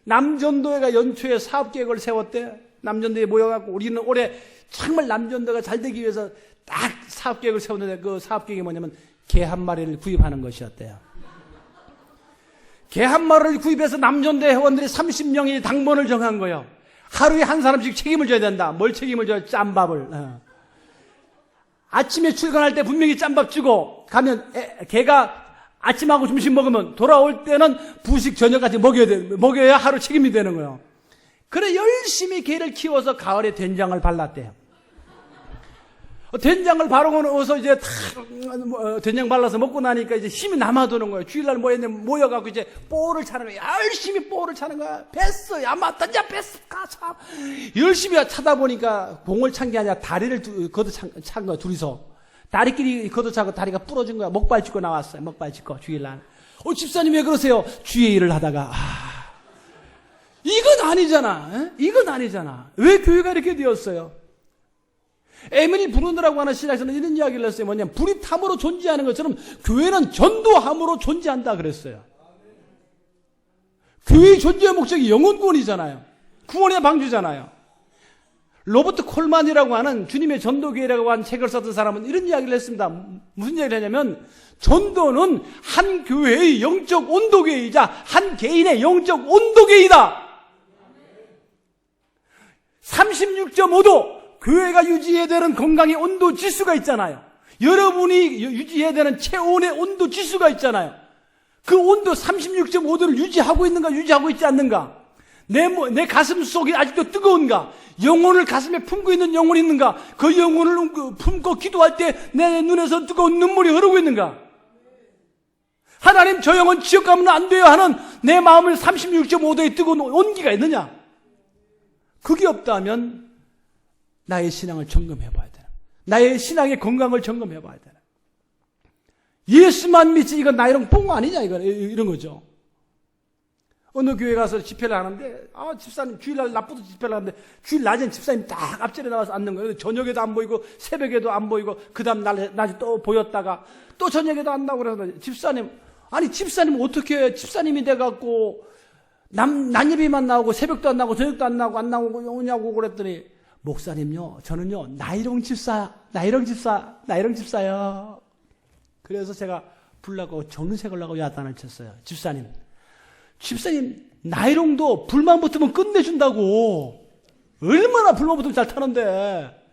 S1: 남전도회가 연초에 사업계획을 세웠대. 남전도에 모여갖고 우리는 올해 정말 남전도가 잘 되기 위해서 딱 사업계획을 세웠는데 그 사업계획이 뭐냐면 개 한 마리를 구입하는 것이었대요. 개 한 마리를 구입해서 남전대 회원들이 30명이 당번을 정한 거예요. 하루에 한 사람씩 책임을 져야 된다. 뭘 책임을 져요? 짬밥을. 아침에 출근할 때 분명히 짬밥 주고 가면 개가 아침하고 점심 먹으면 돌아올 때는 부식 저녁까지 먹여야 하루 책임이 되는 거예요. 그래 열심히 개를 키워서 가을에 된장을 발랐대요. 된장을 바르고 나서 이제 다 된장 발라서 먹고 나니까 이제 힘이 남아도는 거예요. 주일날 모여갖고 이제 뽀를 차는 거예요. 열심히 뽀를 차는 거야. 뺐어. 야, 맞던자 뺐어. 참. 열심히 차다 보니까 봉을 찬 게 아니라 다리를 걷어찬 거야, 둘이서. 다리끼리 걷어차고 다리가 부러진 거야. 목발 짚고 나왔어요. 목발 짚고 주일날. 집사님 왜 그러세요? 주의 일을 하다가 이건 아니잖아. 이건 아니잖아. 왜 교회가 이렇게 되었어요? 에밀리 브루너라고 하는 신학에서는 이런 이야기를 했어요. 뭐냐면 불이 탐으로 존재하는 것처럼 교회는 전도함으로 존재한다 그랬어요. 교회의 존재의 목적이 영혼구원이잖아요. 구원의 방주잖아요. 로버트 콜만이라고 하는 주님의 전도교회라고 하는 책을 썼던 사람은 이런 이야기를 했습니다. 무슨 이야기를 하냐면 전도는 한 교회의 영적 온도계이자 한 개인의 영적 온도계이다. 36.5도 교회가 유지해야 되는 건강의 온도 지수가 있잖아요. 여러분이 유지해야 되는 체온의 온도 지수가 있잖아요. 그 온도 36.5도를 유지하고 있는가 유지하고 있지 않는가? 내 가슴 속이 아직도 뜨거운가? 영혼을 가슴에 품고 있는 영혼이 있는가? 그 영혼을 품고 기도할 때 내 눈에서 뜨거운 눈물이 흐르고 있는가? 하나님 저 영혼 지옥 가면 안 돼요 하는 내 마음을 36.5도의 뜨거운 온기가 있느냐? 그게 없다면 나의 신앙을 점검해 봐야 되나? 나의 신앙의 건강을 점검해 봐야 되나? 예수만 믿지 이건 나 이런 뽕 아니냐 이런 거죠. 어느 교회 가서 집회를 하는데 집사님 주일날 낮부터 집회를 하는데 주일 낮엔 집사님 딱 앞자리에 나와서 앉는 거예요. 저녁에도 안 보이고 새벽에도 안 보이고 그 다음 낮에 또 보였다가 또 저녁에도 안 나오고 그래서 집사님 어떻게 집사님이 돼갖고 난예비만 나오고 새벽도 안 나오고 저녁도 안 나오고 오냐고 그랬더니 목사님요 저는요 나이롱 집사요. 그래서 제가 불나고 정색을 하고 야단을 쳤어요. 집사님 나이롱도 불만 붙으면 끝내준다고. 얼마나 불만 붙으면 잘 타는데.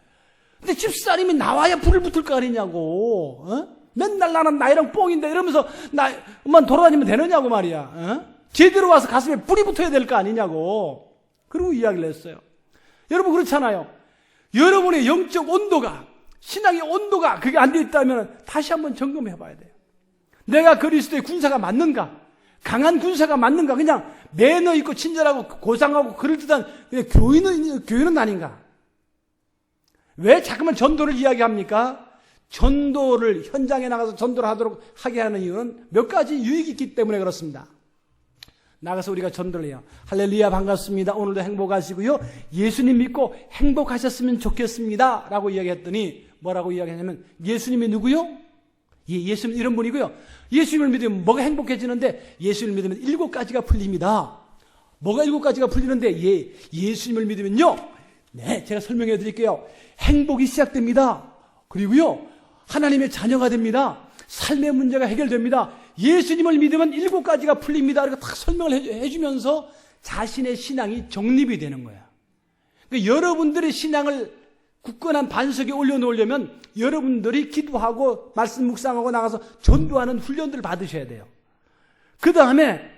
S1: 근데 집사님이 나와야 불을 붙을 거 아니냐고. 맨날 나는 나이롱 뽕인데 이러면서 나만 돌아다니면 되느냐고 말이야. 제대로 와서 가슴에 불이 붙어야 될 거 아니냐고. 그리고 이야기를 했어요. 여러분 그렇잖아요. 여러분의 영적 온도가 신앙의 온도가 그게 안 돼 있다면 다시 한번 점검해 봐야 돼요. 내가 그리스도의 군사가 맞는가? 강한 군사가 맞는가? 그냥 매너 있고 친절하고 고상하고 그럴듯한 그냥 교인은 아닌가? 왜 자꾸만 전도를 이야기합니까? 전도를 현장에 나가서 전도를 하게 하는 이유는 몇 가지 유익이 있기 때문에 그렇습니다. 나가서 우리가 전도를 해요. 할렐루야 반갑습니다. 오늘도 행복하시고요. 예수님 믿고 행복하셨으면 좋겠습니다. 라고 이야기했더니 뭐라고 이야기하냐면 예수님이 누구요? 예수님 이런 분이고요. 예수님을 믿으면 뭐가 행복해지는데 예수님을 믿으면 7가지가 풀립니다. 뭐가 7가지가 풀리는데 예수님을 믿으면요. 네, 제가 설명해 드릴게요. 행복이 시작됩니다. 그리고요. 하나님의 자녀가 됩니다. 삶의 문제가 해결됩니다. 예수님을 믿으면 7가지가 풀립니다. 이렇게 딱 설명을 해주면서 자신의 신앙이 정립이 되는 거야. 그러니까 여러분들의 신앙을 굳건한 반석에 올려놓으려면 여러분들이 기도하고 말씀 묵상하고 나가서 전도하는 훈련들을 받으셔야 돼요. 그 다음에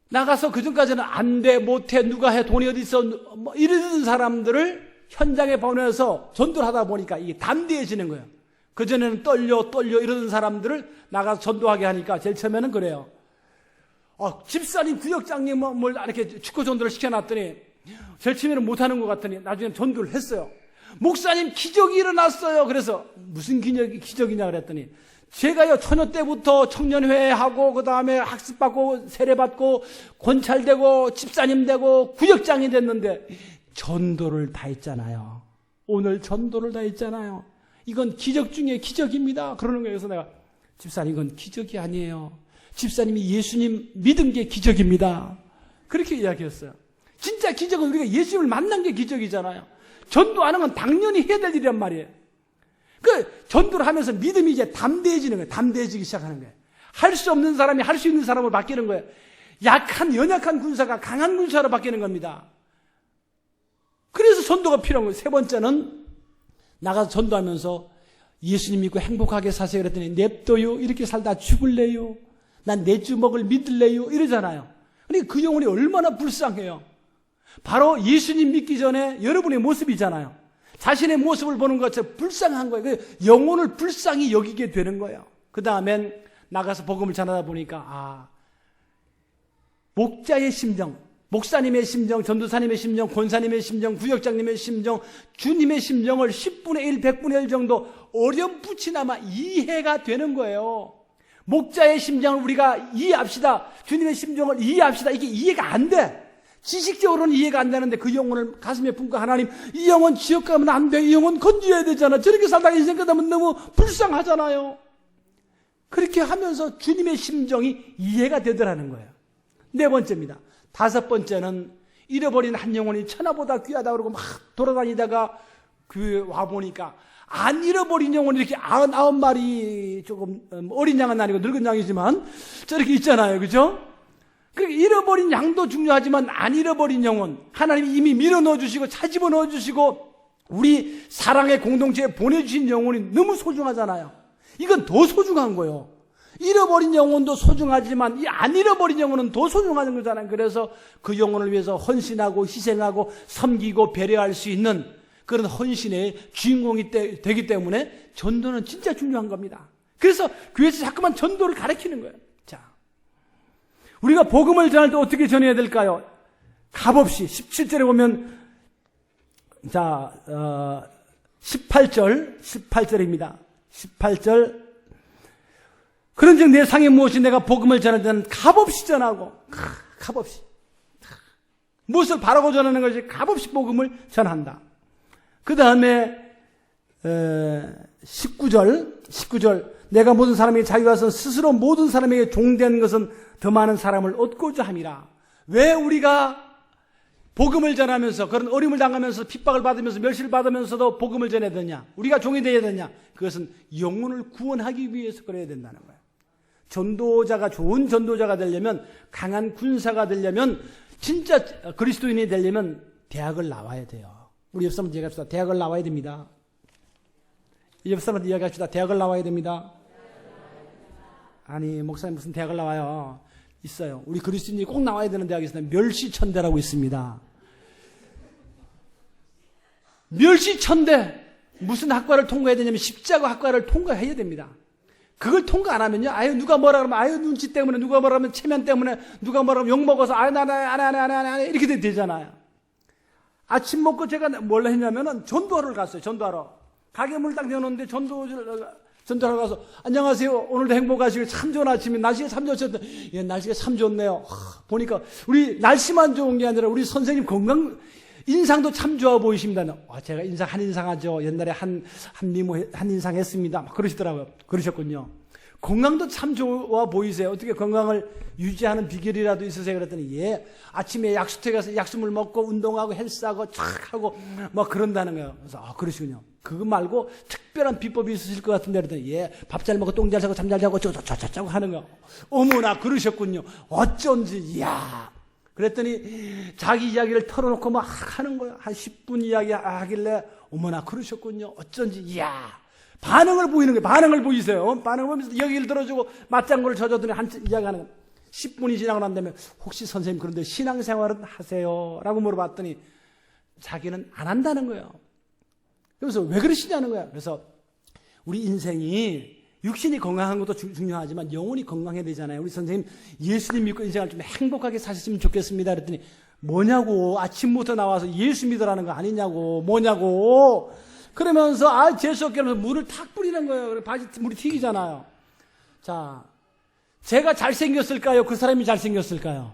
S1: 나가서 그전까지는 안 돼, 못해, 누가 해, 돈이 어디 있어 뭐 이러던 사람들을 현장에 보내서 전도를 하다 보니까 이게 담대해지는 거예요. 그전에는 떨려 이러던 사람들을 나가서 전도하게 하니까 제일 처음에는 그래요. 집사님 구역장님 뭘 이렇게 축구 전도를 시켜놨더니 제일 처음에는 못하는 것 같더니 나중에 전도를 했어요. 목사님 기적이 일어났어요. 그래서 무슨 기적이냐 그랬더니 제가요 처녀 때부터 청년회하고 그 다음에 학습받고 세례받고 권찰되고 집사님 되고 구역장이 됐는데 전도를 다 했잖아요. 오늘 전도를 다 했잖아요. 이건 기적 중에 기적입니다. 그러는 거예요. 그래서 내가 집사님 이건 기적이 아니에요. 집사님이 예수님 믿은 게 기적입니다. 그렇게 이야기했어요. 진짜 기적은 우리가 예수님을 만난 게 기적이잖아요. 전도하는 건 당연히 해야 될 일이란 말이에요. 전도를 하면서 믿음이 이제 담대해지는 거예요. 담대해지기 시작하는 거예요. 할 수 없는 사람이 할 수 있는 사람으로 바뀌는 거예요. 연약한 군사가 강한 군사로 바뀌는 겁니다. 그래서 전도가 필요한 거예요. 세 번째는 나가서 전도하면서 예수님 믿고 행복하게 사세요 그랬더니 냅둬요. 이렇게 살다 죽을래요. 난 내 주먹을 믿을래요. 이러잖아요. 그러니까 그 영혼이 얼마나 불쌍해요. 바로 예수님 믿기 전에 여러분의 모습이잖아요. 자신의 모습을 보는 것처럼 불쌍한 거예요. 영혼을 불쌍히 여기게 되는 거예요. 그 다음엔 나가서 복음을 전하다 보니까 목자의 심정, 목사님의 심정, 전도사님의 심정, 권사님의 심정, 구역장님의 심정, 주님의 심정을 10분의 1, 100분의 1 정도 어렴풋이나마 이해가 되는 거예요. 목자의 심정을 우리가 이해합시다. 주님의 심정을 이해합시다. 이게 이해가 안 돼. 지식적으로는 이해가 안 되는데 그 영혼을 가슴에 품고 하나님 이 영혼 지옥 가면 안 돼. 이 영혼 건져야 되잖아. 저렇게 살다가 인생 끝나면 너무 불쌍하잖아요. 그렇게 하면서 주님의 심정이 이해가 되더라는 거예요. 네 번째입니다. 다섯 번째는 잃어버린 한 영혼이 천하보다 귀하다 그러고 막 돌아다니다가 교회에 와보니까 안 잃어버린 영혼이 이렇게 99마리 조금 어린 양은 아니고 늙은 양이지만 저렇게 있잖아요. 그죠? 그러니까 잃어버린 양도 중요하지만 안 잃어버린 영혼 하나님이 이미 밀어 넣어주시고 차집어 넣어주시고 우리 사랑의 공동체에 보내주신 영혼이 너무 소중하잖아요. 이건 더 소중한 거예요. 잃어버린 영혼도 소중하지만 이 안 잃어버린 영혼은 더 소중한 거잖아요. 그래서 그 영혼을 위해서 헌신하고 희생하고 섬기고 배려할 수 있는 그런 헌신의 주인공이 되기 때문에 전도는 진짜 중요한 겁니다. 그래서 교회에서 자꾸만 전도를 가르치는 거예요. 자, 우리가 복음을 전할 때 어떻게 전해야 될까요? 값없이 17절에 보면 18절입니다. 18절 그런즉 내 상이 무엇이 내가 복음을 전할 때는 값없이 전하고, 값없이. 무엇을 바라고 전하는 것이 값없이 복음을 전한다. 그 다음에 19절 내가 모든 사람에게 자유가 있어 스스로 모든 사람에게 종된 것은 더 많은 사람을 얻고자 함이라. 왜 우리가 복음을 전하면서 그런 어려움을 당하면서 핍박을 받으면서 멸시를 받으면서도 복음을 전해야 되냐? 우리가 종이 되어야 되냐? 그것은 영혼을 구원하기 위해서 그래야 된다는 거예요. 전도자가 좋은 전도자가 되려면, 강한 군사가 되려면, 진짜 그리스도인이 되려면 대학을 나와야 돼요. 우리 옆 사람한테 이야기합시다. 대학을 나와야 됩니다. 옆 사람한테 이야기합시다. 대학을 나와야 됩니다. 아니, 목사님 무슨 대학을 나와요? 있어요. 우리 그리스도인이 꼭 나와야 되는 대학이 있어요. 멸시천대라고 있습니다. 멸시천대. 무슨 학과를 통과해야 되냐면 십자가 학과를 통과해야 됩니다. 그걸 통과 안 하면요, 아유, 누가 뭐라 그러면, 아유, 눈치 때문에, 누가 뭐라 그러면, 체면 때문에, 누가 뭐라 그러면 욕먹어서, 아유, 안 해, 이렇게 되잖아요. 아침 먹고 제가 뭘 했냐면은, 전도하러 갔어요, 전도하러. 가게 문을 딱 열었는데, 전도하러 가서, 안녕하세요, 오늘도 행복하시고, 참 좋은 아침이, 날씨가 참 좋죠. 예, 날씨가 참 좋네요. 보니까, 우리 날씨만 좋은 게 아니라, 우리 선생님 인상도 참 좋아 보이십니다. 제가 한인상하죠. 옛날에 한인상 했습니다. 막 그러시더라고요. 그러셨군요. 건강도 참 좋아 보이세요. 어떻게 건강을 유지하는 비결이라도 있으세요? 그랬더니, 예, 아침에 약수터에 가서 약수물 먹고 운동하고 헬스하고 촥 하고 막 그런다는 거예요. 그래서, 그러시군요. 그거 말고 특별한 비법이 있으실 것 같은데, 그랬더니, 예, 밥 잘 먹고 똥 잘 자고 잠 잘 자고 저쩌고 하는 거. 어머나, 그러셨군요. 어쩐지, 이야. 그랬더니 자기 이야기를 털어놓고 막 하는 거예요. 한 10분 이야기 하길래, 어머나, 그러셨군요. 어쩐지, 이야. 반응을 보이는 거예요. 반응을 보이세요. 반응을 보면서 여기를 들어주고 맞장구를 쳐줬더니 이야기하는 거예요. 10분이 지나고 난 다음에, 혹시 선생님 그런데 신앙생활은 하세요? 라고 물어봤더니 자기는 안 한다는 거예요. 그래서 왜 그러시냐는 거예요. 그래서 우리 인생이 육신이 건강한 것도 중요하지만 영혼이 건강해야 되잖아요. 우리 선생님 예수님 믿고 인생을 좀 행복하게 사셨으면 좋겠습니다. 그랬더니 뭐냐고, 아침부터 나와서 예수 믿으라는 거 아니냐고, 뭐냐고. 그러면서 재수없게 하면서 물을 탁 뿌리는 거예요. 바지 물이 튀기잖아요. 자, 제가 잘생겼을까요? 그 사람이 잘생겼을까요?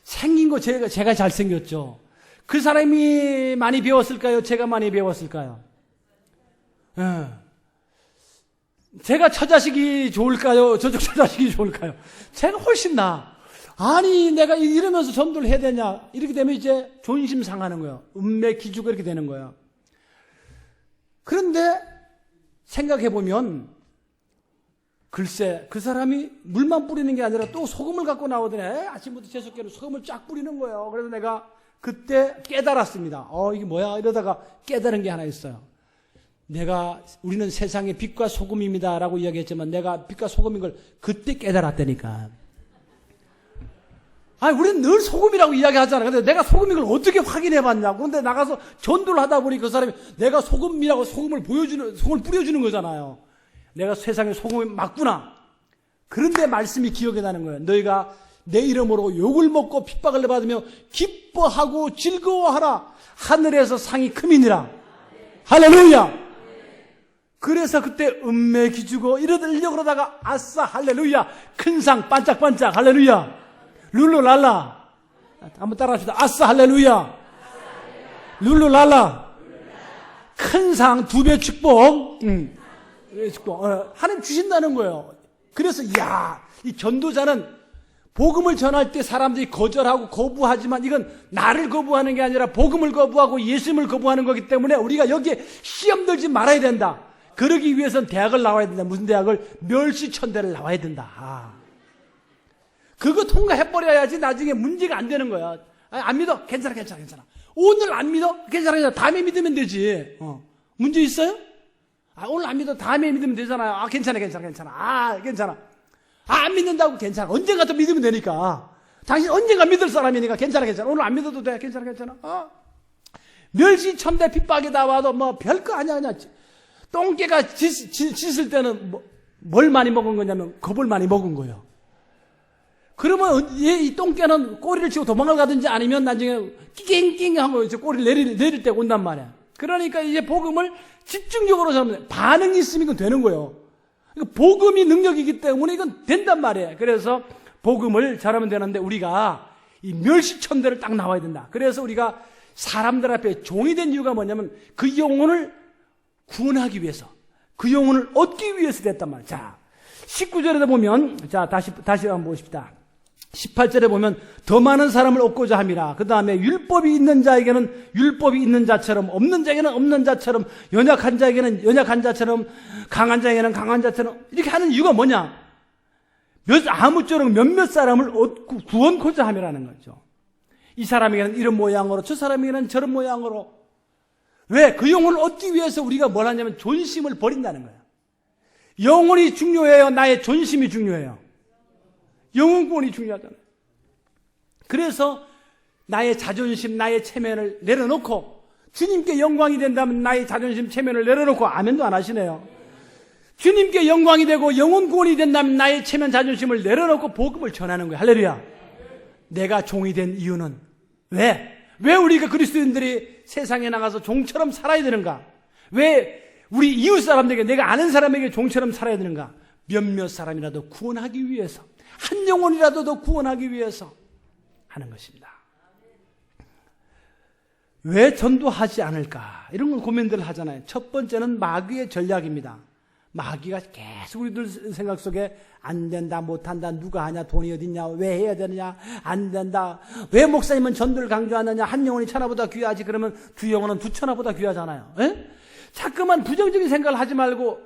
S1: 생긴 거 제가 잘생겼죠. 그 사람이 많이 배웠을까요? 제가 많이 배웠을까요? 예. 제가 처자식이 좋을까요? 저쪽 처자식이 좋을까요? 제가 훨씬 나아. 아니, 내가 이러면서 전도를 해야 되냐? 이렇게 되면 이제 존심 상하는 거예요. 음매 기주가 이렇게 되는 거예요. 그런데 생각해보면, 글쎄, 그 사람이 물만 뿌리는 게 아니라 또 소금을 갖고 나오더니, 아침부터 재수없게 소금을 쫙 뿌리는 거예요. 그래서 내가 그때 깨달았습니다. 이게 뭐야? 이러다가 깨달은 게 하나 있어요. 우리는 세상의 빛과 소금입니다 라고 이야기했지만, 내가 빛과 소금인 걸 그때 깨달았다니까. 우리는 늘 소금이라고 이야기하잖아요. 근데 내가 소금인 걸 어떻게 확인해 봤냐고. 근데 나가서 전도를 하다 보니 그 사람이 내가 소금이라고 소금을 뿌려주는 거잖아요. 내가 세상의 소금이 맞구나. 그런데 말씀이 기억이 나는 거예요. 너희가 내 이름으로 욕을 먹고 핍박을 받으며 기뻐하고 즐거워하라. 하늘에서 상이 크민이라. 할렐루야. 그래서 그때 음매 기주고 이러려고 그러다가, 아싸, 할렐루야. 큰 상 반짝반짝, 할렐루야. 룰루랄라. 한번 따라합시다. 아싸, 할렐루야. 룰루랄라. 큰 상 2배 축복. 축복. 하나님 주신다는 거예요. 그래서, 이 전도자는 복음을 전할 때 사람들이 거절하고 거부하지만, 이건 나를 거부하는 게 아니라 복음을 거부하고 예수님을 거부하는 거기 때문에 우리가 여기에 시험 들지 말아야 된다. 그러기 위해서는 대학을 나와야 된다. 무슨 대학을? 멸시천대를 나와야 된다. 그거 통과해버려야지 나중에 문제가 안 되는 거야. 안 믿어? 괜찮아. 오늘 안 믿어? 괜찮아. 다음에 믿으면 되지. 문제 있어요? 오늘 안 믿어? 다음에 믿으면 되잖아요. 괜찮아. 괜찮아. 안 믿는다고? 괜찮아. 언젠가 또 믿으면 되니까. 당신 언젠가 믿을 사람이니까 괜찮아. 오늘 안 믿어도 돼. 괜찮아. 멸시천대 핍박이 나와도 뭐 별거 아니야. 똥개가 짖을 때는 뭘 많이 먹은 거냐면 겁을 많이 먹은 거예요. 그러면 이 똥개는 꼬리를 치고 도망을 가든지 아니면 나중에 낑낑 하고 이제 꼬리를 내릴 때가 온단 말이야. 그러니까 이제 복음을 집중적으로 전하면 반응이 있으면 이건 되는 거예요. 복음이 능력이기 때문에 이건 된단 말이에요. 그래서 복음을 전하면 되는데 우리가 이 멸시천대를 딱 나와야 된다. 그래서 우리가 사람들 앞에 종이 된 이유가 뭐냐면 그 영혼을 구원하기 위해서, 그 영혼을 얻기 위해서 됐단 말이에요. 자, 19절에 보면, 자, 다시 한번 보십시다. 18절에 보면 더 많은 사람을 얻고자 함이라. 그 다음에 율법이 있는 자에게는 율법이 있는 자처럼, 없는 자에게는 없는 자처럼, 연약한 자에게는 연약한 자처럼, 강한 자에게는 강한 자처럼, 이렇게 하는 이유가 뭐냐? 아무쪼록 몇몇 사람을 얻고 구원코자 함이라는 거죠. 이 사람에게는 이런 모양으로, 저 사람에게는 저런 모양으로. 왜? 그 영혼을 얻기 위해서 우리가 뭘 하냐면 존심을 버린다는 거예요. 영혼이 중요해요? 나의 존심이 중요해요? 영혼권이 중요하잖아요. 그래서 나의 자존심, 나의 체면을 내려놓고 주님께 영광이 된다면 나의 자존심, 체면을 내려놓고 아멘도 안 하시네요. 주님께 영광이 되고 영혼권이 된다면 나의 체면, 자존심을 내려놓고 복음을 전하는 거예요. 할렐루야. 내가 종이 된 이유는 왜? 왜 우리가 그리스도인들이 세상에 나가서 종처럼 살아야 되는가? 왜 우리 이웃 사람들에게, 내가 아는 사람에게 종처럼 살아야 되는가? 몇몇 사람이라도 구원하기 위해서, 한 영혼이라도 더 구원하기 위해서 하는 것입니다. 왜 전도하지 않을까? 이런 건 고민들을 하잖아요. 첫 번째는 마귀의 전략입니다. 마귀가 계속 우리들 생각 속에 안 된다, 못한다, 누가 하냐, 돈이 어딨냐, 왜 해야 되느냐, 안 된다, 왜 목사님은 전도를 강조하느냐, 한 영혼이 천하보다 귀하지, 그러면 두 영혼은 두 천하보다 귀하잖아요. 에? 자꾸만 부정적인 생각을 하지 말고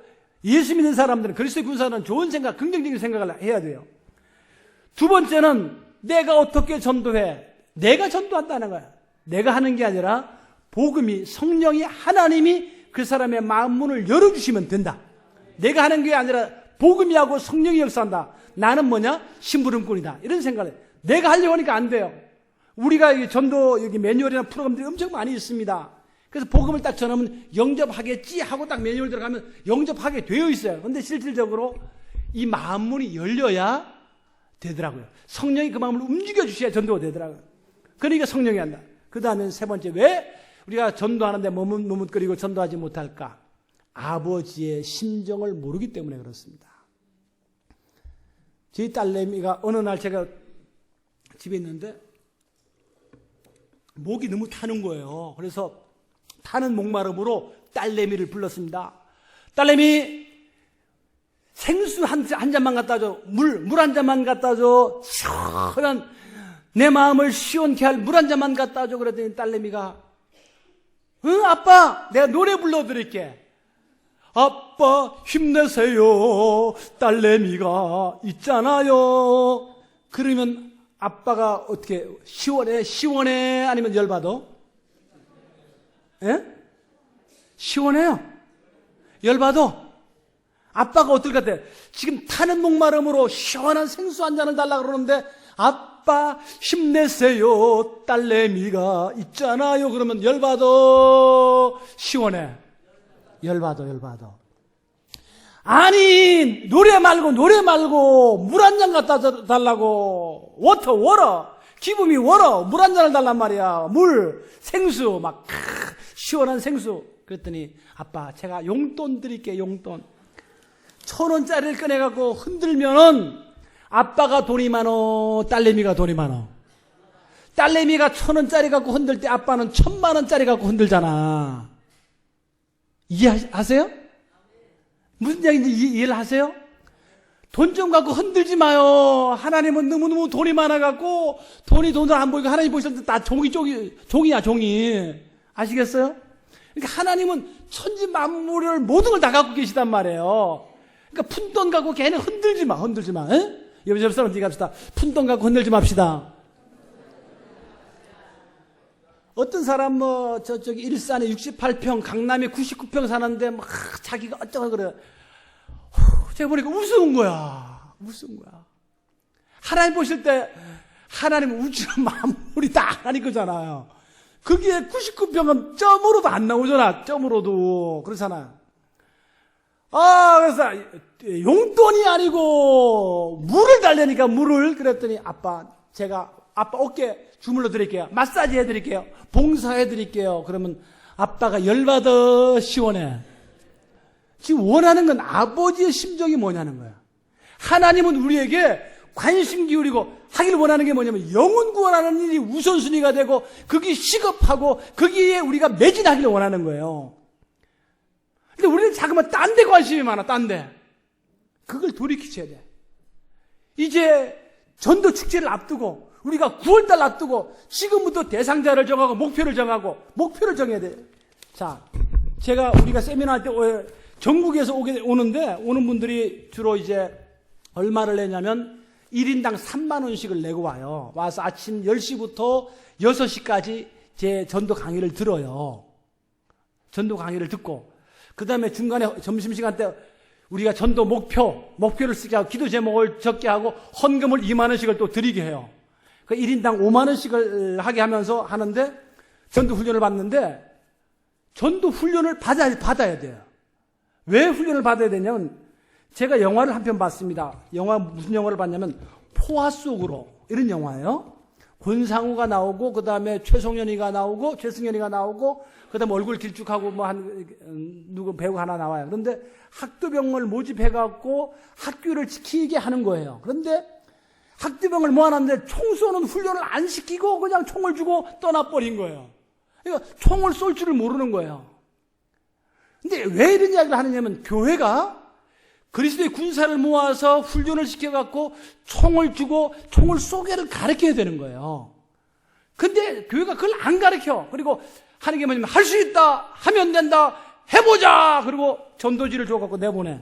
S1: 예수 믿는 사람들은, 그리스도의 군사는 좋은 생각, 긍정적인 생각을 해야 돼요. 두 번째는 내가 어떻게 전도해? 내가 전도한다는 거야. 내가 하는 게 아니라 복음이, 성령이, 하나님이 그 사람의 마음 문을 열어주시면 된다. 내가 하는 게 아니라 복음이 하고 성령이 역사한다. 나는 뭐냐? 심부름꾼이다. 이런 생각을 해. 내가 하려고 하니까 안 돼요. 우리가 전도 여기 매뉴얼이나 프로그램들이 엄청 많이 있습니다. 그래서 복음을 딱 전하면 영접하겠지 하고 딱 매뉴얼 들어가면 영접하게 되어 있어요. 그런데 실질적으로 이 마음 문이 열려야 되더라고요. 성령이 그 마음을 움직여 주셔야 전도가 되더라고요. 그러니까 성령이 한다. 그 다음에 세 번째, 왜 우리가 전도하는데 머뭇거리고 전도하지 못할까? 아버지의 심정을 모르기 때문에 그렇습니다. 저희 딸내미가 어느 날 제가 집에 있는데 목이 너무 타는 거예요. 그래서 타는 목마름으로 딸내미를 불렀습니다. 딸내미, 생수 한 잔만 갖다 줘. 물 한 잔만 갖다 줘. 시원한, 내 마음을 시원케 할 물 한 잔만 갖다 줘. 그랬더니 딸내미가, 응, 아빠, 내가 노래 불러드릴게. 아빠 힘내세요. 딸내미가 있잖아요. 그러면 아빠가 어떻게, 시원해? 아니면 열받아? 예? 시원해요. 열받아. 아빠가 어떨 것 같아? 지금 타는 목마름으로 시원한 생수 한 잔을 달라고 그러는데, 아빠 힘내세요. 딸내미가 있잖아요. 그러면 열받아? 시원해? 열받아. 아니, 노래 말고 물 한 잔 갖다 달라고. 워터. 기분이 워러. 물 한 잔을 달란 말이야. 물, 생수, 막 시원한 생수. 그랬더니 아빠, 제가 용돈 드릴게요. 용돈. 1,000원짜리를 꺼내갖고 흔들면은 아빠가 돈이 많어, 딸내미가 돈이 많어? 딸내미가 1,000원짜리 갖고 흔들 때 아빠는 1,000만원짜리 갖고 흔들잖아. 이해하세요? 무슨 얘기인지 이해를 하세요? 돈 좀 갖고 흔들지 마요. 하나님은 너무너무 돈이 많아갖고 돈을 안 보이고 하나님 보실 때 다 종이야. 아시겠어요? 그러니까 하나님은 천지 만물을 모든 걸 다 갖고 계시단 말이에요. 그러니까 푼돈 갖고 걔는 흔들지 마. 에? 옆 사람 얘기합시다. 푼돈 갖고 흔들지 맙시다. 어떤 사람 저쪽에 일산에 68평, 강남에 99평 사는데 막 자기가 어쩌고 그래. 제가 보니까 우스운 거야. 하나님 보실 때 하나님 우주는 만물이 다 하나님 거잖아요. 거기에 99평은 점으로도 안 나오잖아. 점으로도. 그렇잖아. 그래서 용돈이 아니고 물을 달래니까 물을. 그랬더니 제가 아빠 어깨 주물러 드릴게요. 마사지 해드릴게요. 봉사해드릴게요. 그러면 아빠가 열받아? 시원해? 지금 원하는 건 아버지의 심정이 뭐냐는 거야. 하나님은 우리에게 관심 기울이고 하기를 원하는 게 뭐냐면 영혼 구원하는 일이 우선순위가 되고 그게 시급하고 거기에 우리가 매진하기를 원하는 거예요. 근데 우리는 자꾸만 딴 데 관심이 많아. 딴 데. 그걸 돌이키셔야 돼. 이제 전도 축제를 앞두고 우리가 9월달 앞두고 지금부터 대상자를 정하고 목표를 정해야 돼요. 자, 우리가 세미나 할 때 전국에서 오는데 오는 분들이 주로 이제 얼마를 내냐면 1인당 3만 원씩을 내고 와요. 와서 아침 10시부터 6시까지 제 전도 강의를 들어요. 전도 강의를 듣고 그 다음에 중간에 점심시간 때 우리가 전도 목표를 쓰게 하고 기도 제목을 적게 하고 헌금을 2만 원씩을 또 드리게 해요. 그 1인당 5만 원씩을 하게 하면서 하는데 전도 훈련을 받는데 전도 훈련을 받아야 돼요. 왜 훈련을 받아야 되냐면 제가 영화를 한 편 봤습니다. 무슨 영화를 봤냐면 포화 속으로 이런 영화예요. 권상우가 나오고 그 다음에 최승연이가 나오고 그 다음에 얼굴 길쭉하고 누구 배우 하나 나와요. 그런데 학도병을 모집해갖고 학교를 지키게 하는 거예요. 그런데 학도병을 모아놨는데 총 쏘는 훈련을 안 시키고 그냥 총을 주고 떠나버린 거예요. 그러니까 총을 쏠 줄을 모르는 거예요. 근데 왜 이런 이야기를 하느냐면 교회가 그리스도의 군사를 모아서 훈련을 시켜갖고 총을 주고 총을 쏘게를 가르쳐야 되는 거예요. 근데 교회가 그걸 안 가르쳐. 그리고 하는 게 뭐냐면 할 수 있다, 하면 된다, 해보자. 그리고 전도지를 줘갖고 내보내.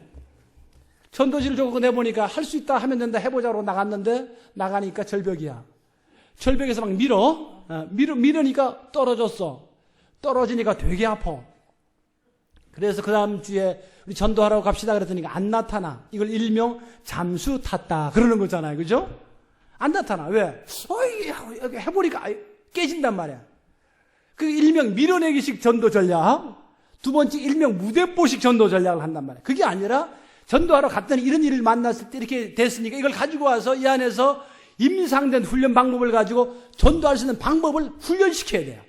S1: 전도지를 줘갖고 내보니까 할 수 있다, 하면 된다, 해보자로 나갔는데 나가니까 절벽이야. 절벽에서 막 밀으니까 떨어졌어. 떨어지니까 되게 아파. 그래서 그 다음 주에 우리 전도하라고 갑시다 그랬더니 안 나타나. 이걸 일명 잠수 탔다 그러는 거잖아요. 그죠? 안 나타나. 왜? 해보니까 깨진단 말이야. 그 일명 밀어내기식 전도 전략. 두 번째 일명 무대뽀식 전도 전략을 한단 말이야. 그게 아니라 전도하러 갔더니 이런 일을 만났을 때 이렇게 됐으니까 이걸 가지고 와서 이 안에서 임상된 훈련 방법을 가지고 전도할 수 있는 방법을 훈련시켜야 돼요.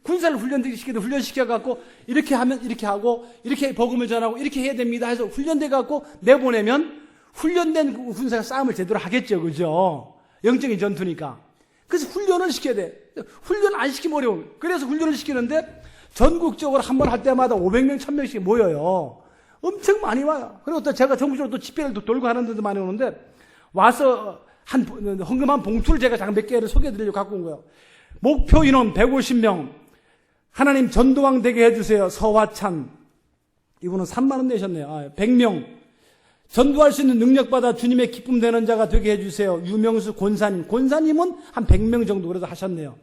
S1: 군사를 훈련시켜갖고 이렇게 하면 이렇게 하고 이렇게 복음을 전하고 이렇게 해야 됩니다 해서 훈련돼갖고 내보내면 훈련된 군사가 싸움을 제대로 하겠죠. 그죠? 영적인 전투니까. 그래서 훈련을 시켜야 돼. 훈련 안 시키면 어려워. 그래서 훈련을 시키는데 전국적으로 한 번 할 때마다 500명, 1000명씩 모여요. 엄청 많이 와요. 그리고 또 제가 전국적으로 또 집회를 또 돌고 하는 데도 많이 오는데 와서 헌금한 봉투를 제가 잠깐 몇 개를 소개해드리려고 갖고 온 거예요. 목표 인원 150명. 하나님 전도왕 되게 해주세요. 서화찬. 이분은 3만 원 내셨네요. 100명. 전도할 수 있는 능력받아 주님의 기쁨 되는 자가 되게 해주세요. 유명수 권사님. 권사님은 한 100명 정도 그래도 하셨네요.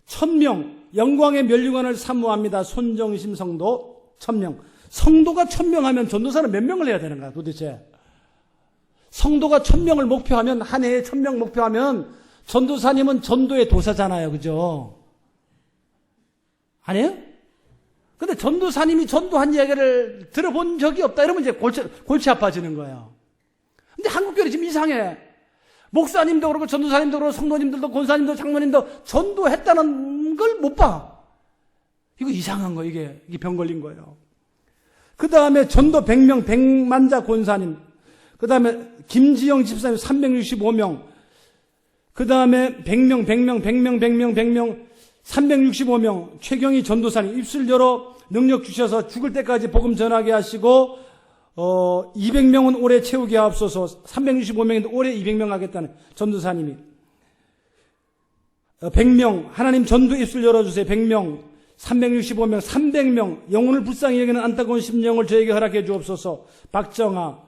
S1: 1000명. 영광의 면류관을 사모합니다. 손정심 성도 1000명. 성도가 1000명 하면 전도사는 몇 명을 해야 되는 거야 도대체? 성도가 1000명을 목표하면 한 해에 1000명 목표하면 전도사님은 전도의 도사잖아요. 그죠? 아니에요? 근데 전도사님이 전도한 이야기를 들어본 적이 없다 이러면 이제 골치 아파지는 거예요. 근데 한국교회 지금 이상해. 목사님도 그렇고 전도사님도 그렇고 성도님들도 권사님도 장로님도 전도했다는 걸 못 봐. 이거 이상한 거예요. 이게 병 걸린 거예요. 그 다음에 전도 100명, 100만자 권사님. 그 다음에 김지영 집사님 365명. 그 다음에 100명, 365명, 최경희 전도사님 입술 열어 능력 주셔서 죽을 때까지 복음 전하게 하시고 200명은 올해 채우게 하옵소서. 365명인데 올해 200명 하겠다는 전도사님이 100명 하나님 전도 입술 열어주세요. 100명 365명 300명 영혼을 불쌍히 여기는 안타까운 심령을 저에게 허락해 주옵소서. 박정아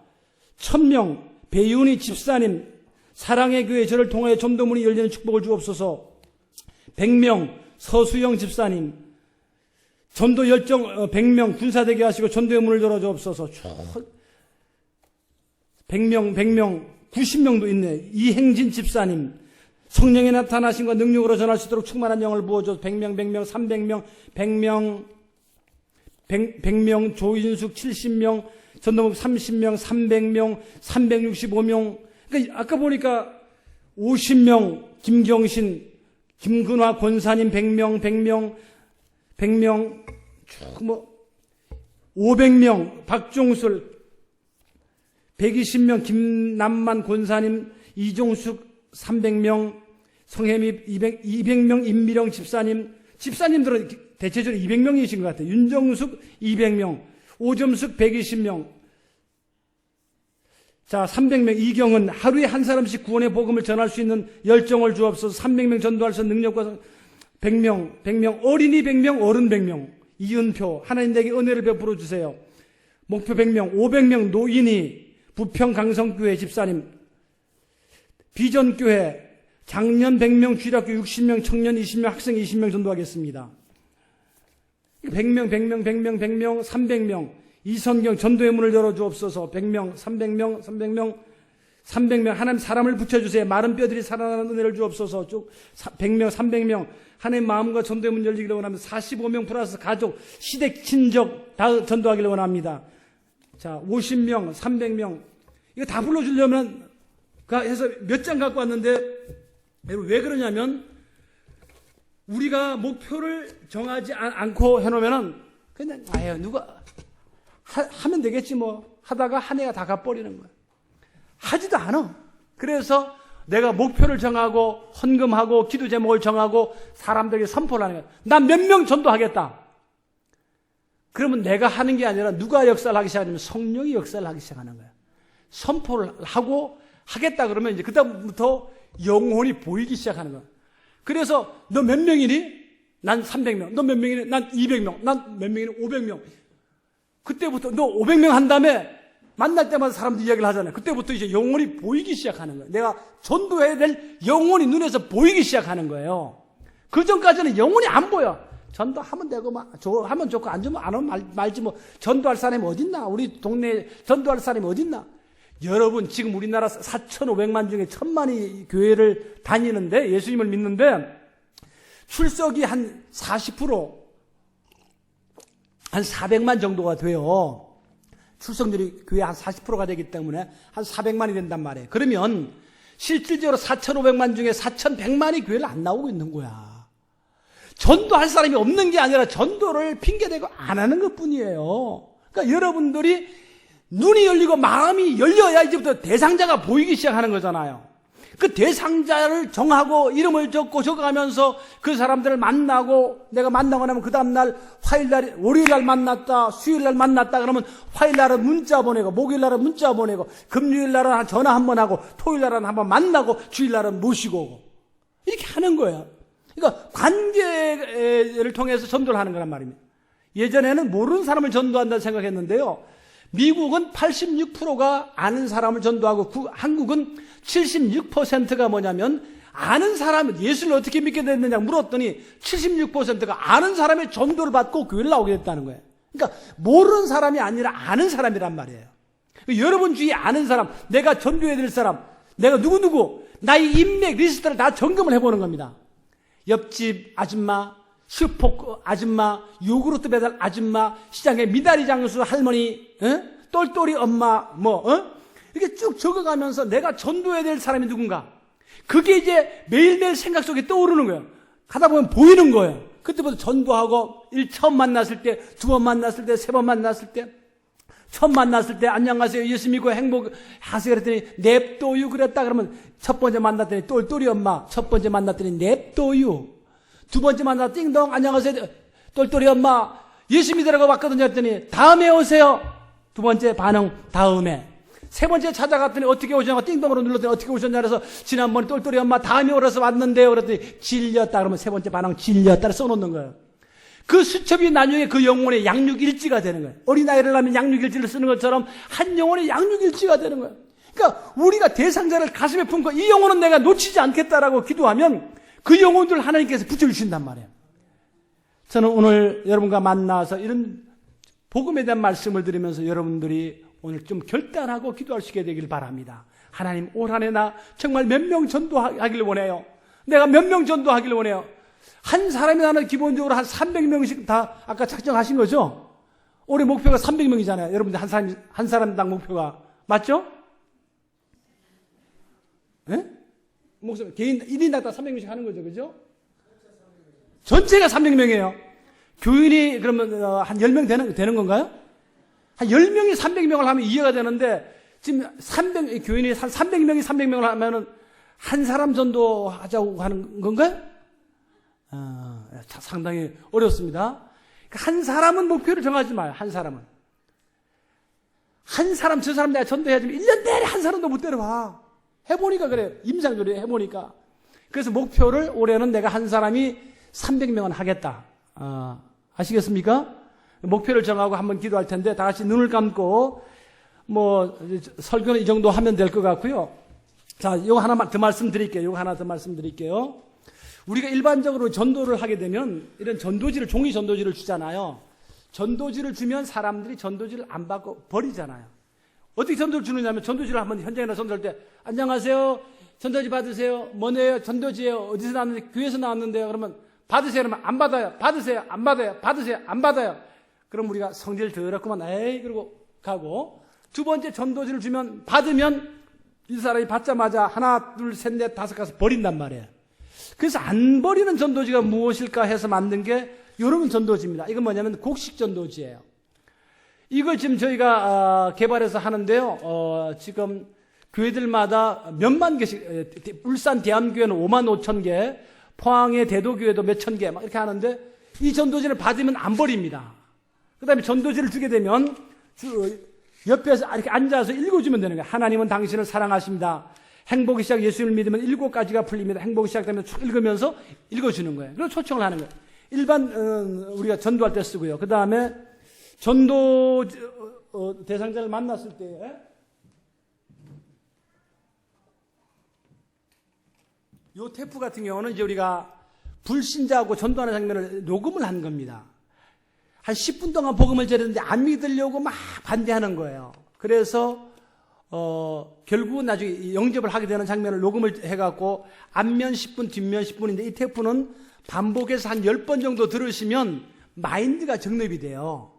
S1: 1000명 배윤희 집사님 사랑의 교회 저를 통하여 전도문이 열리는 축복을 주옵소서. 100명 서수영 집사님 전도 열정 100명 군사되게 하시고 전도의 문을 열어주옵소서. 100명 90명도 있네. 이행진 집사님 성령의 나타나심과 능력으로 전할 수 있도록 충만한 영을 부어줘. 100명 300명 100명 조인숙 70명 전도목 30명 300명 365명. 그러니까 아까 보니까 50명 김경신 김근화 권사님 100명 쭉 500명 박종술, 120명 김남만 권사님, 이종숙 300명, 성혜미 200명 임미령 집사님들은 대체적으로 200명이신 것 같아요. 윤정숙 200명, 오점숙 120명. 자, 300명. 이경은 하루에 한 사람씩 구원의 복음을 전할 수 있는 열정을 주옵소서. 300명 전도할 수 있는 능력과 100명, 어린이 100명, 어른 100명. 이은표, 하나님 내게 은혜를 베풀어 주세요. 목표 100명, 500명 노인이 부평 강성교회 집사님, 비전교회 작년 100명, 주일학교 60명, 청년 20명, 학생 20명 전도하겠습니다. 100명, 300명, 이선경 전도의 문을 열어주옵소서. 100명, 300명, 하나님 사람을 붙여주세요. 마른 뼈들이 살아나는 은혜를 주옵소서. 쭉 100명, 300명, 하나님 마음과 전도의 문 열리기를 원합니다. 45명 플러스 가족, 시댁, 친족 다 전도하기를 원합니다. 자, 50명, 300명. 이거 다 불러주려면, 해서 몇 장 갖고 왔는데, 여러분 왜 그러냐면, 우리가 목표를 정하지 않고 해놓으면은, 그냥, 누가, 하면 되겠지 뭐. 하다가 한 해가 다 가버리는 거야. 하지도 않아. 그래서 내가 목표를 정하고, 헌금하고, 기도 제목을 정하고, 사람들에게 선포를 하는 거야. 난 몇 명 전도하겠다. 그러면 내가 하는 게 아니라 누가 역사를 하기 시작하냐면 성령이 역사를 하기 시작하는 거야. 선포를 하고 하겠다 그러면 이제 그다음부터 영혼이 보이기 시작하는 거야. 그래서 너 몇 명이니? 난 300명. 너 몇 명이니? 난 200명. 난 몇 명이니? 500명. 그때부터 너 500명 한 다음에 만날 때마다 사람들 이야기를 하잖아요. 그때부터 이제 영혼이 보이기 시작하는 거예요. 내가 전도해야 될 영혼이 눈에서 보이기 시작하는 거예요. 그 전까지는 영혼이 안 보여. 전도하면 되고, 하면 좋고, 안 주면 안 하면 말지 뭐. 전도할 사람이 어딨나? 우리 동네에 전도할 사람이 어딨나? 여러분, 지금 우리나라 4,500만 중에 1,000만이 교회를 다니는데, 예수님을 믿는데, 출석이 한 40%, 한 400만 정도가 돼요. 출석률이 교회 한 40%가 되기 때문에 한 400만이 된단 말이에요. 그러면 실질적으로 4,500만 중에 4,100만이 교회를 안 나오고 있는 거야. 전도할 사람이 없는 게 아니라 전도를 핑계대고 안 하는 것 뿐이에요. 그러니까 여러분들이 눈이 열리고 마음이 열려야 이제부터 대상자가 보이기 시작하는 거잖아요. 그 대상자를 정하고 이름을 적어가면서 그 사람들을 만나고 내가 만나고 나면 그 다음날 화요일날, 월요일날 만났다, 수요일날 만났다 그러면 화요일날은 문자 보내고 목요일날은 문자 보내고 금요일날은 전화 한번 하고 토요일날은 한번 만나고 주일날은 모시고 오고 이렇게 하는 거예요. 그러니까 관계를 통해서 전도를 하는 거란 말입니다. 예전에는 모르는 사람을 전도한다 생각했는데요. 미국은 86%가 아는 사람을 전도하고 한국은 76%가 뭐냐면 아는 사람, 예수를 어떻게 믿게 됐느냐 물었더니 76%가 아는 사람의 전도를 받고 교회를 나오게 됐다는 거예요. 그러니까 모르는 사람이 아니라 아는 사람이란 말이에요. 여러분 주위에 아는 사람, 내가 전도해야 될 사람, 내가 누구누구 나의 인맥 리스트를 다 점검을 해보는 겁니다. 옆집 아줌마, 슈퍼 아줌마, 요구르트 배달 아줌마, 시장의 미다리 장수 할머니, 똘똘이 엄마, 이렇게 쭉 적어가면서 내가 전도해야 될 사람이 누군가. 그게 이제 매일매일 생각 속에 떠오르는 거예요. 가다 보면 보이는 거예요. 그때부터 전도하고, 처음 만났을 때, 2번 만났을 때, 3번 만났을 때, 처음 만났을 때, 안녕하세요, 예수 믿고 행복하세요. 그랬더니, 냅도유 그랬다. 그러면, 첫 번째 만났더니, 똘똘이 엄마. 첫 번째 만났더니, 냅도유. 두 번째 만났더니, 띵동, 안녕하세요, 똘똘이 엄마. 예수 믿으라고 왔거든요. 했더니, 다음에 오세요. 두 번째 반응, 다음에. 세 번째 찾아갔더니, 어떻게 오셨냐? 띵동으로 눌렀더니, 어떻게 오셨냐? 그래서, 지난번에 똘똘이 엄마, 다음에 오라서 왔는데요. 그랬더니, 질렸다. 그러면 세 번째 반응, 질렸다를 써놓는 거예요. 그 수첩이 나중에 그 영혼의 양육일지가 되는 거예요. 어린아이를 낳으면 양육일지를 쓰는 것처럼 한 영혼의 양육일지가 되는 거예요. 그러니까 우리가 대상자를 가슴에 품고 이 영혼은 내가 놓치지 않겠다라고 기도하면 그 영혼들을 하나님께서 붙여주신단 말이에요. 저는 오늘 여러분과 만나서 이런 복음에 대한 말씀을 드리면서 여러분들이 오늘 좀 결단하고 기도할 수 있게 되길 바랍니다. 하나님, 올 한 해 나 정말 몇 명 전도하기를 원해요. 내가 몇 명 전도하기를 원해요. 한 사람이 나는 기본적으로 한 300명씩 다 아까 작정하신 거죠? 올해 목표가 300명이잖아요. 여러분들 한 사람당 목표가. 맞죠? 예? 목사, 개인, 1인당 다 300명씩 하는 거죠. 그죠? 전체가 300명이에요. 교인이 그러면 한 10명 되는 건가요? 한 10명이 300명을 하면 이해가 되는데 지금 교인이 한 300명이 300명을 하면은 한 사람 전도하자고 하는 건가요? 상당히 어렵습니다. 한 사람은 목표를 정하지 마요. 한 사람은. 한 사람, 저 사람 내가 전도해야지만 1년 내내 한 사람도 못 데려와. 해보니까 그래요. 임상조리 해보니까. 그래서 목표를 올해는 내가 한 사람이 300명은 하겠다. 아시겠습니까? 목표를 정하고 한번 기도할 텐데 다 같이 눈을 감고 설교는 이 정도 하면 될 것 같고요. 자, 요거 하나 더 말씀드릴게요. 우리가 일반적으로 전도를 하게 되면 이런 전도지를, 종이 전도지를 주잖아요. 전도지를 주면 사람들이 전도지를 안 받고 버리잖아요. 어떻게 전도를 주느냐면 전도지를 한번 현장에다 전도할 때 안녕하세요. 전도지 받으세요. 뭐네요? 전도지예요. 어디서 나왔는데? 교회에서 나왔는데요. 그러면 받으세요. 그러면 안 받아요. 받으세요. 안 받아요. 받으세요. 안 받아요. 그럼 우리가 성질 더럽구만. 에이 그러고 가고, 두 번째 전도지를 주면 받으면 이 사람이 받자마자 하나 둘 셋 넷 다섯 가서 버린단 말이에요. 그래서 안 버리는 전도지가 무엇일까 해서 만든 게 이런 전도지입니다. 이건 뭐냐면 곡식 전도지예요. 이걸 지금 저희가 개발해서 하는데요. 지금 교회들마다 몇만 개씩, 울산 대암교회는 5만 5천 개, 포항의 대도교회도 몇천 개 막 이렇게 하는데 이 전도지를 받으면 안 버립니다. 그 다음에 전도지를 주게 되면 옆에서 이렇게 앉아서 읽어주면 되는 거예요. 하나님은 당신을 사랑하십니다. 행복이 시작 예수님을 믿으면 7가지가 풀립니다. 행복이 시작되면 쭉 읽으면서 읽어주는 거예요. 그래서 초청을 하는 거예요. 일반 우리가 전도할 때 쓰고요. 그 다음에 전도 대상자를 만났을 때 요 테프 같은 경우는 이제 우리가 불신자하고 전도하는 장면을 녹음을 한 겁니다. 한 10분 동안 복음을 전했는데 안 믿으려고 막 반대하는 거예요. 그래서 결국은 나중에 영접을 하게 되는 장면을 녹음을 해갖고 앞면 10분, 뒷면 10분인데 이 테이프는 반복해서 한 10번 정도 들으시면 마인드가 정립이 돼요.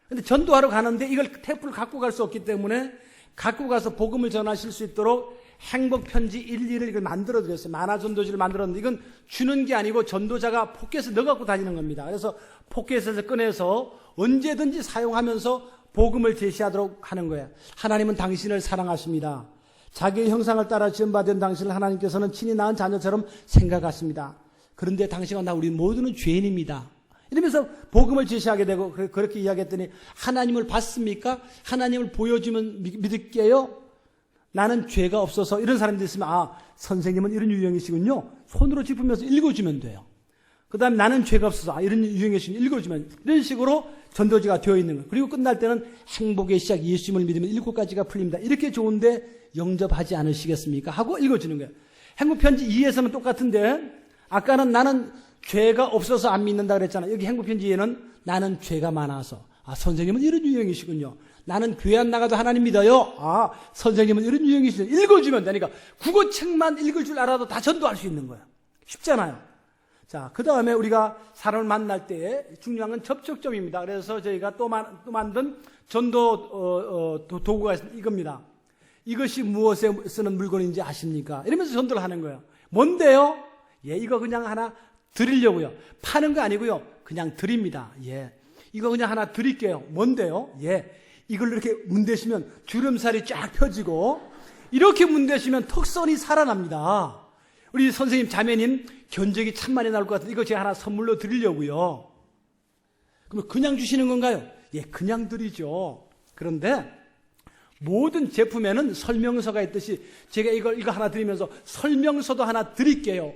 S1: 근데 전도하러 가는데 이걸 테이프를 갖고 갈 수 없기 때문에 갖고 가서 복음을 전하실 수 있도록 행복편지 1, 2를 이걸 만들어드렸어요. 만화전도지를 만들었는데 이건 주는 게 아니고 전도자가 포켓에 넣어갖고 다니는 겁니다. 그래서 포켓에서 꺼내서 언제든지 사용하면서 복음을 제시하도록 하는 거예요. 하나님은 당신을 사랑하십니다. 자기의 형상을 따라 지음받은 당신을 하나님께서는 친히 낳은 자녀처럼 생각하십니다. 그런데 당신과 나 우리 모두는 죄인입니다. 이러면서 복음을 제시하게 되고 그렇게 이야기했더니 하나님을 봤습니까? 하나님을 보여주면 믿을게요. 나는 죄가 없어서 이런 사람들이 있으면 선생님은 이런 유형이시군요. 손으로 짚으면서 읽어주면 돼요. 그 다음에 나는 죄가 없어서 이런 유형이시군요. 읽어주면 이런 식으로 전도지가 되어 있는 거예요. 그리고 끝날 때는 행복의 시작 예수님을 믿으면 7가지가 풀립니다. 이렇게 좋은데 영접하지 않으시겠습니까? 하고 읽어주는 거예요. 행복편지 2에서는 똑같은데 아까는 나는 죄가 없어서 안 믿는다 그랬잖아요. 여기 행복편지 2에는 나는 죄가 많아서 선생님은 이런 유형이시군요. 나는 교회 안 나가도 하나님 믿어요. 선생님은 이런 유형이시죠. 읽어주면 되니까 국어책만 읽을 줄 알아도 다 전도할 수 있는 거예요. 쉽잖아요. 자, 그 다음에 우리가 사람을 만날 때 중요한 건 접촉점입니다. 그래서 저희가 또 만든 전도 도구가 이겁니다. 이것이 무엇에 쓰는 물건인지 아십니까? 이러면서 전도를 하는 거예요. 뭔데요? 이거 그냥 하나 드리려고요. 파는 거 아니고요. 그냥 드립니다. 이거 그냥 하나 드릴게요. 뭔데요? 이걸로 이렇게 문대시면 주름살이 쫙 펴지고 이렇게 문대시면 턱선이 살아납니다. 우리 선생님 자매님 견적이 참 많이 나올 것 같은데 이거 제가 하나 선물로 드리려고요. 그럼 그냥 주시는 건가요? 그냥 드리죠. 그런데 모든 제품에는 설명서가 있듯이 제가 이거 하나 드리면서 설명서도 하나 드릴게요.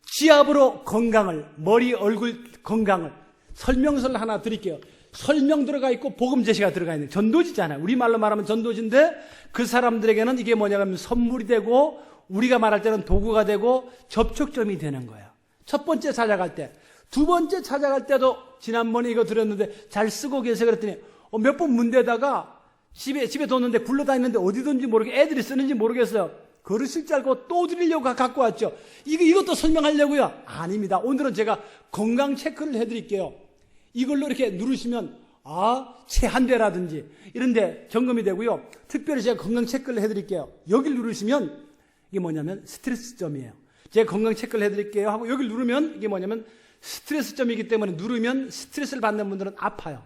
S1: 지압으로 건강을, 머리, 얼굴 건강을 설명서를 하나 드릴게요. 설명 들어가 있고 복음 제시가 들어가 있는 전도지잖아요. 우리말로 말하면 전도지인데 그 사람들에게는 이게 뭐냐면 선물이 되고 우리가 말할 때는 도구가 되고 접촉점이 되는 거예요. 첫 번째 찾아갈 때. 두 번째 찾아갈 때도 지난번에 이거 드렸는데 잘 쓰고 계세요 그랬더니 몇 번 문대다가 집에 뒀는데 굴러다니는데 어디든지 모르게 애들이 쓰는지 모르겠어요. 그러실 줄 알고 또 드리려고 갖고 왔죠. 이것도 설명하려고요? 아닙니다. 오늘은 제가 건강 체크를 해드릴게요. 이걸로 이렇게 누르시면 체한대라든지 이런데 점검이 되고요. 특별히 제가 건강 체크를 해드릴게요. 여기를 누르시면 이게 뭐냐면 스트레스점이에요. 제가 건강 체크를 해드릴게요 하고 여기를 누르면 이게 뭐냐면 스트레스점이기 때문에 누르면 스트레스를 받는 분들은 아파요.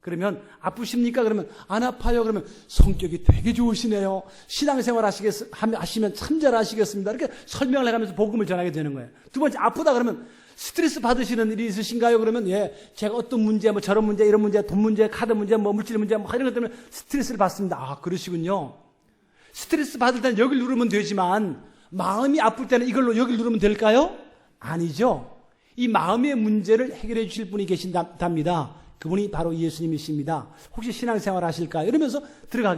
S1: 그러면 아프십니까? 그러면 안 아파요. 그러면 성격이 되게 좋으시네요. 신앙생활 하시면 참 잘하시겠습니다. 이렇게 설명을 해가면서 복음을 전하게 되는 거예요. 두 번째, 아프다 그러면 스트레스 받으시는 일이 있으신가요? 그러면 예, 제가 어떤 문제, 뭐 저런 문제, 이런 문제, 돈 문제, 카드 문제, 뭐 물질 문제, 뭐 이런 것 때문에 스트레스를 받습니다. 아, 그러시군요. 스트레스 받을 때는 여기를 누르면 되지만 마음이 아플 때는 이걸로 여기를 누르면 될까요? 아니죠. 이 마음의 문제를 해결해 주실 분이 계신답니다. 그분이 바로 예수님이십니다. 혹시 신앙생활 하실까요? 이러면서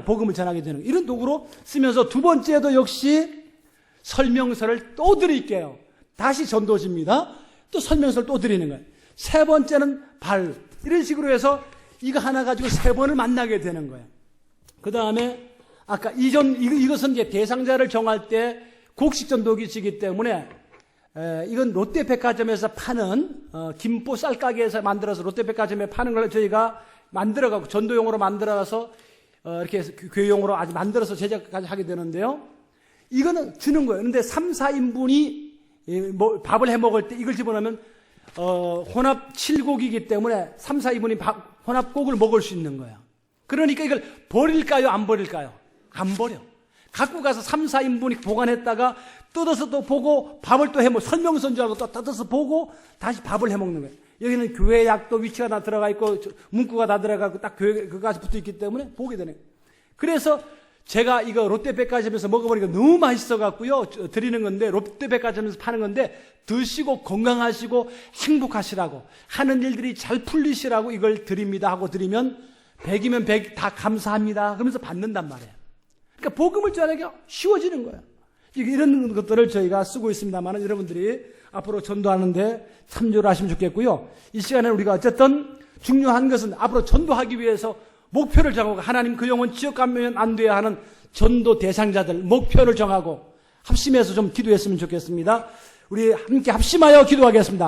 S1: 복음을 전하게 되는 거예요. 이런 도구로 쓰면서 두 번째도 역시 설명서를 또 드릴게요. 다시 전도집니다. 또 설명서를 또 드리는 거예요. 세 번째는 발. 이런 식으로 해서 이거 하나 가지고 세 번을 만나게 되는 거예요. 그 다음에 아까 이것은 이제 대상자를 정할 때 곡식 전도기시기 때문에 이건 롯데백화점에서 파는 김포 쌀가게에서 만들어서 롯데백화점에 파는 걸 저희가 만들어가고 전도용으로 만들어서 이렇게 교회용으로 아주 만들어서 제작까지 하게 되는데요. 이거는 주는 거예요. 그런데 3, 4인분이 뭐 밥을 해 먹을 때 이걸 집어넣으면 혼합 7곡이기 때문에 3, 4인분이 혼합곡을 먹을 수 있는 거예요. 그러니까 이걸 버릴까요? 안 버릴까요? 안 버려. 갖고 가서 3, 4인분이 보관했다가 뜯어서 또 보고 밥을 또 해먹고 설명서인 줄 알고 또 뜯어서 보고 다시 밥을 해먹는 거예요. 여기는 교회 약도 위치가 다 들어가 있고 문구가 다 들어가 있고 딱 교회 그까지 붙어 있기 때문에 보게 되네. 그래서 제가 이거 롯데백화점에서 먹어보니까 너무 맛있어 갖고요. 드리는 건데 롯데백화점에서 파는 건데 드시고 건강하시고 행복하시라고 하는 일들이 잘 풀리시라고 이걸 드립니다 하고 드리면 100이면 100 다 감사합니다. 그러면서 받는단 말이에요. 그러니까 복음을 전하기가 쉬워지는 거예요. 이런 것들을 저희가 쓰고 있습니다만 여러분들이 앞으로 전도하는데 참조를 하시면 좋겠고요. 이 시간에 우리가 어쨌든 중요한 것은 앞으로 전도하기 위해서 목표를 정하고 하나님 그 영혼 지역 가면 안 돼야 하는 전도 대상자들 목표를 정하고 합심해서 좀 기도했으면 좋겠습니다. 우리 함께 합심하여 기도하겠습니다.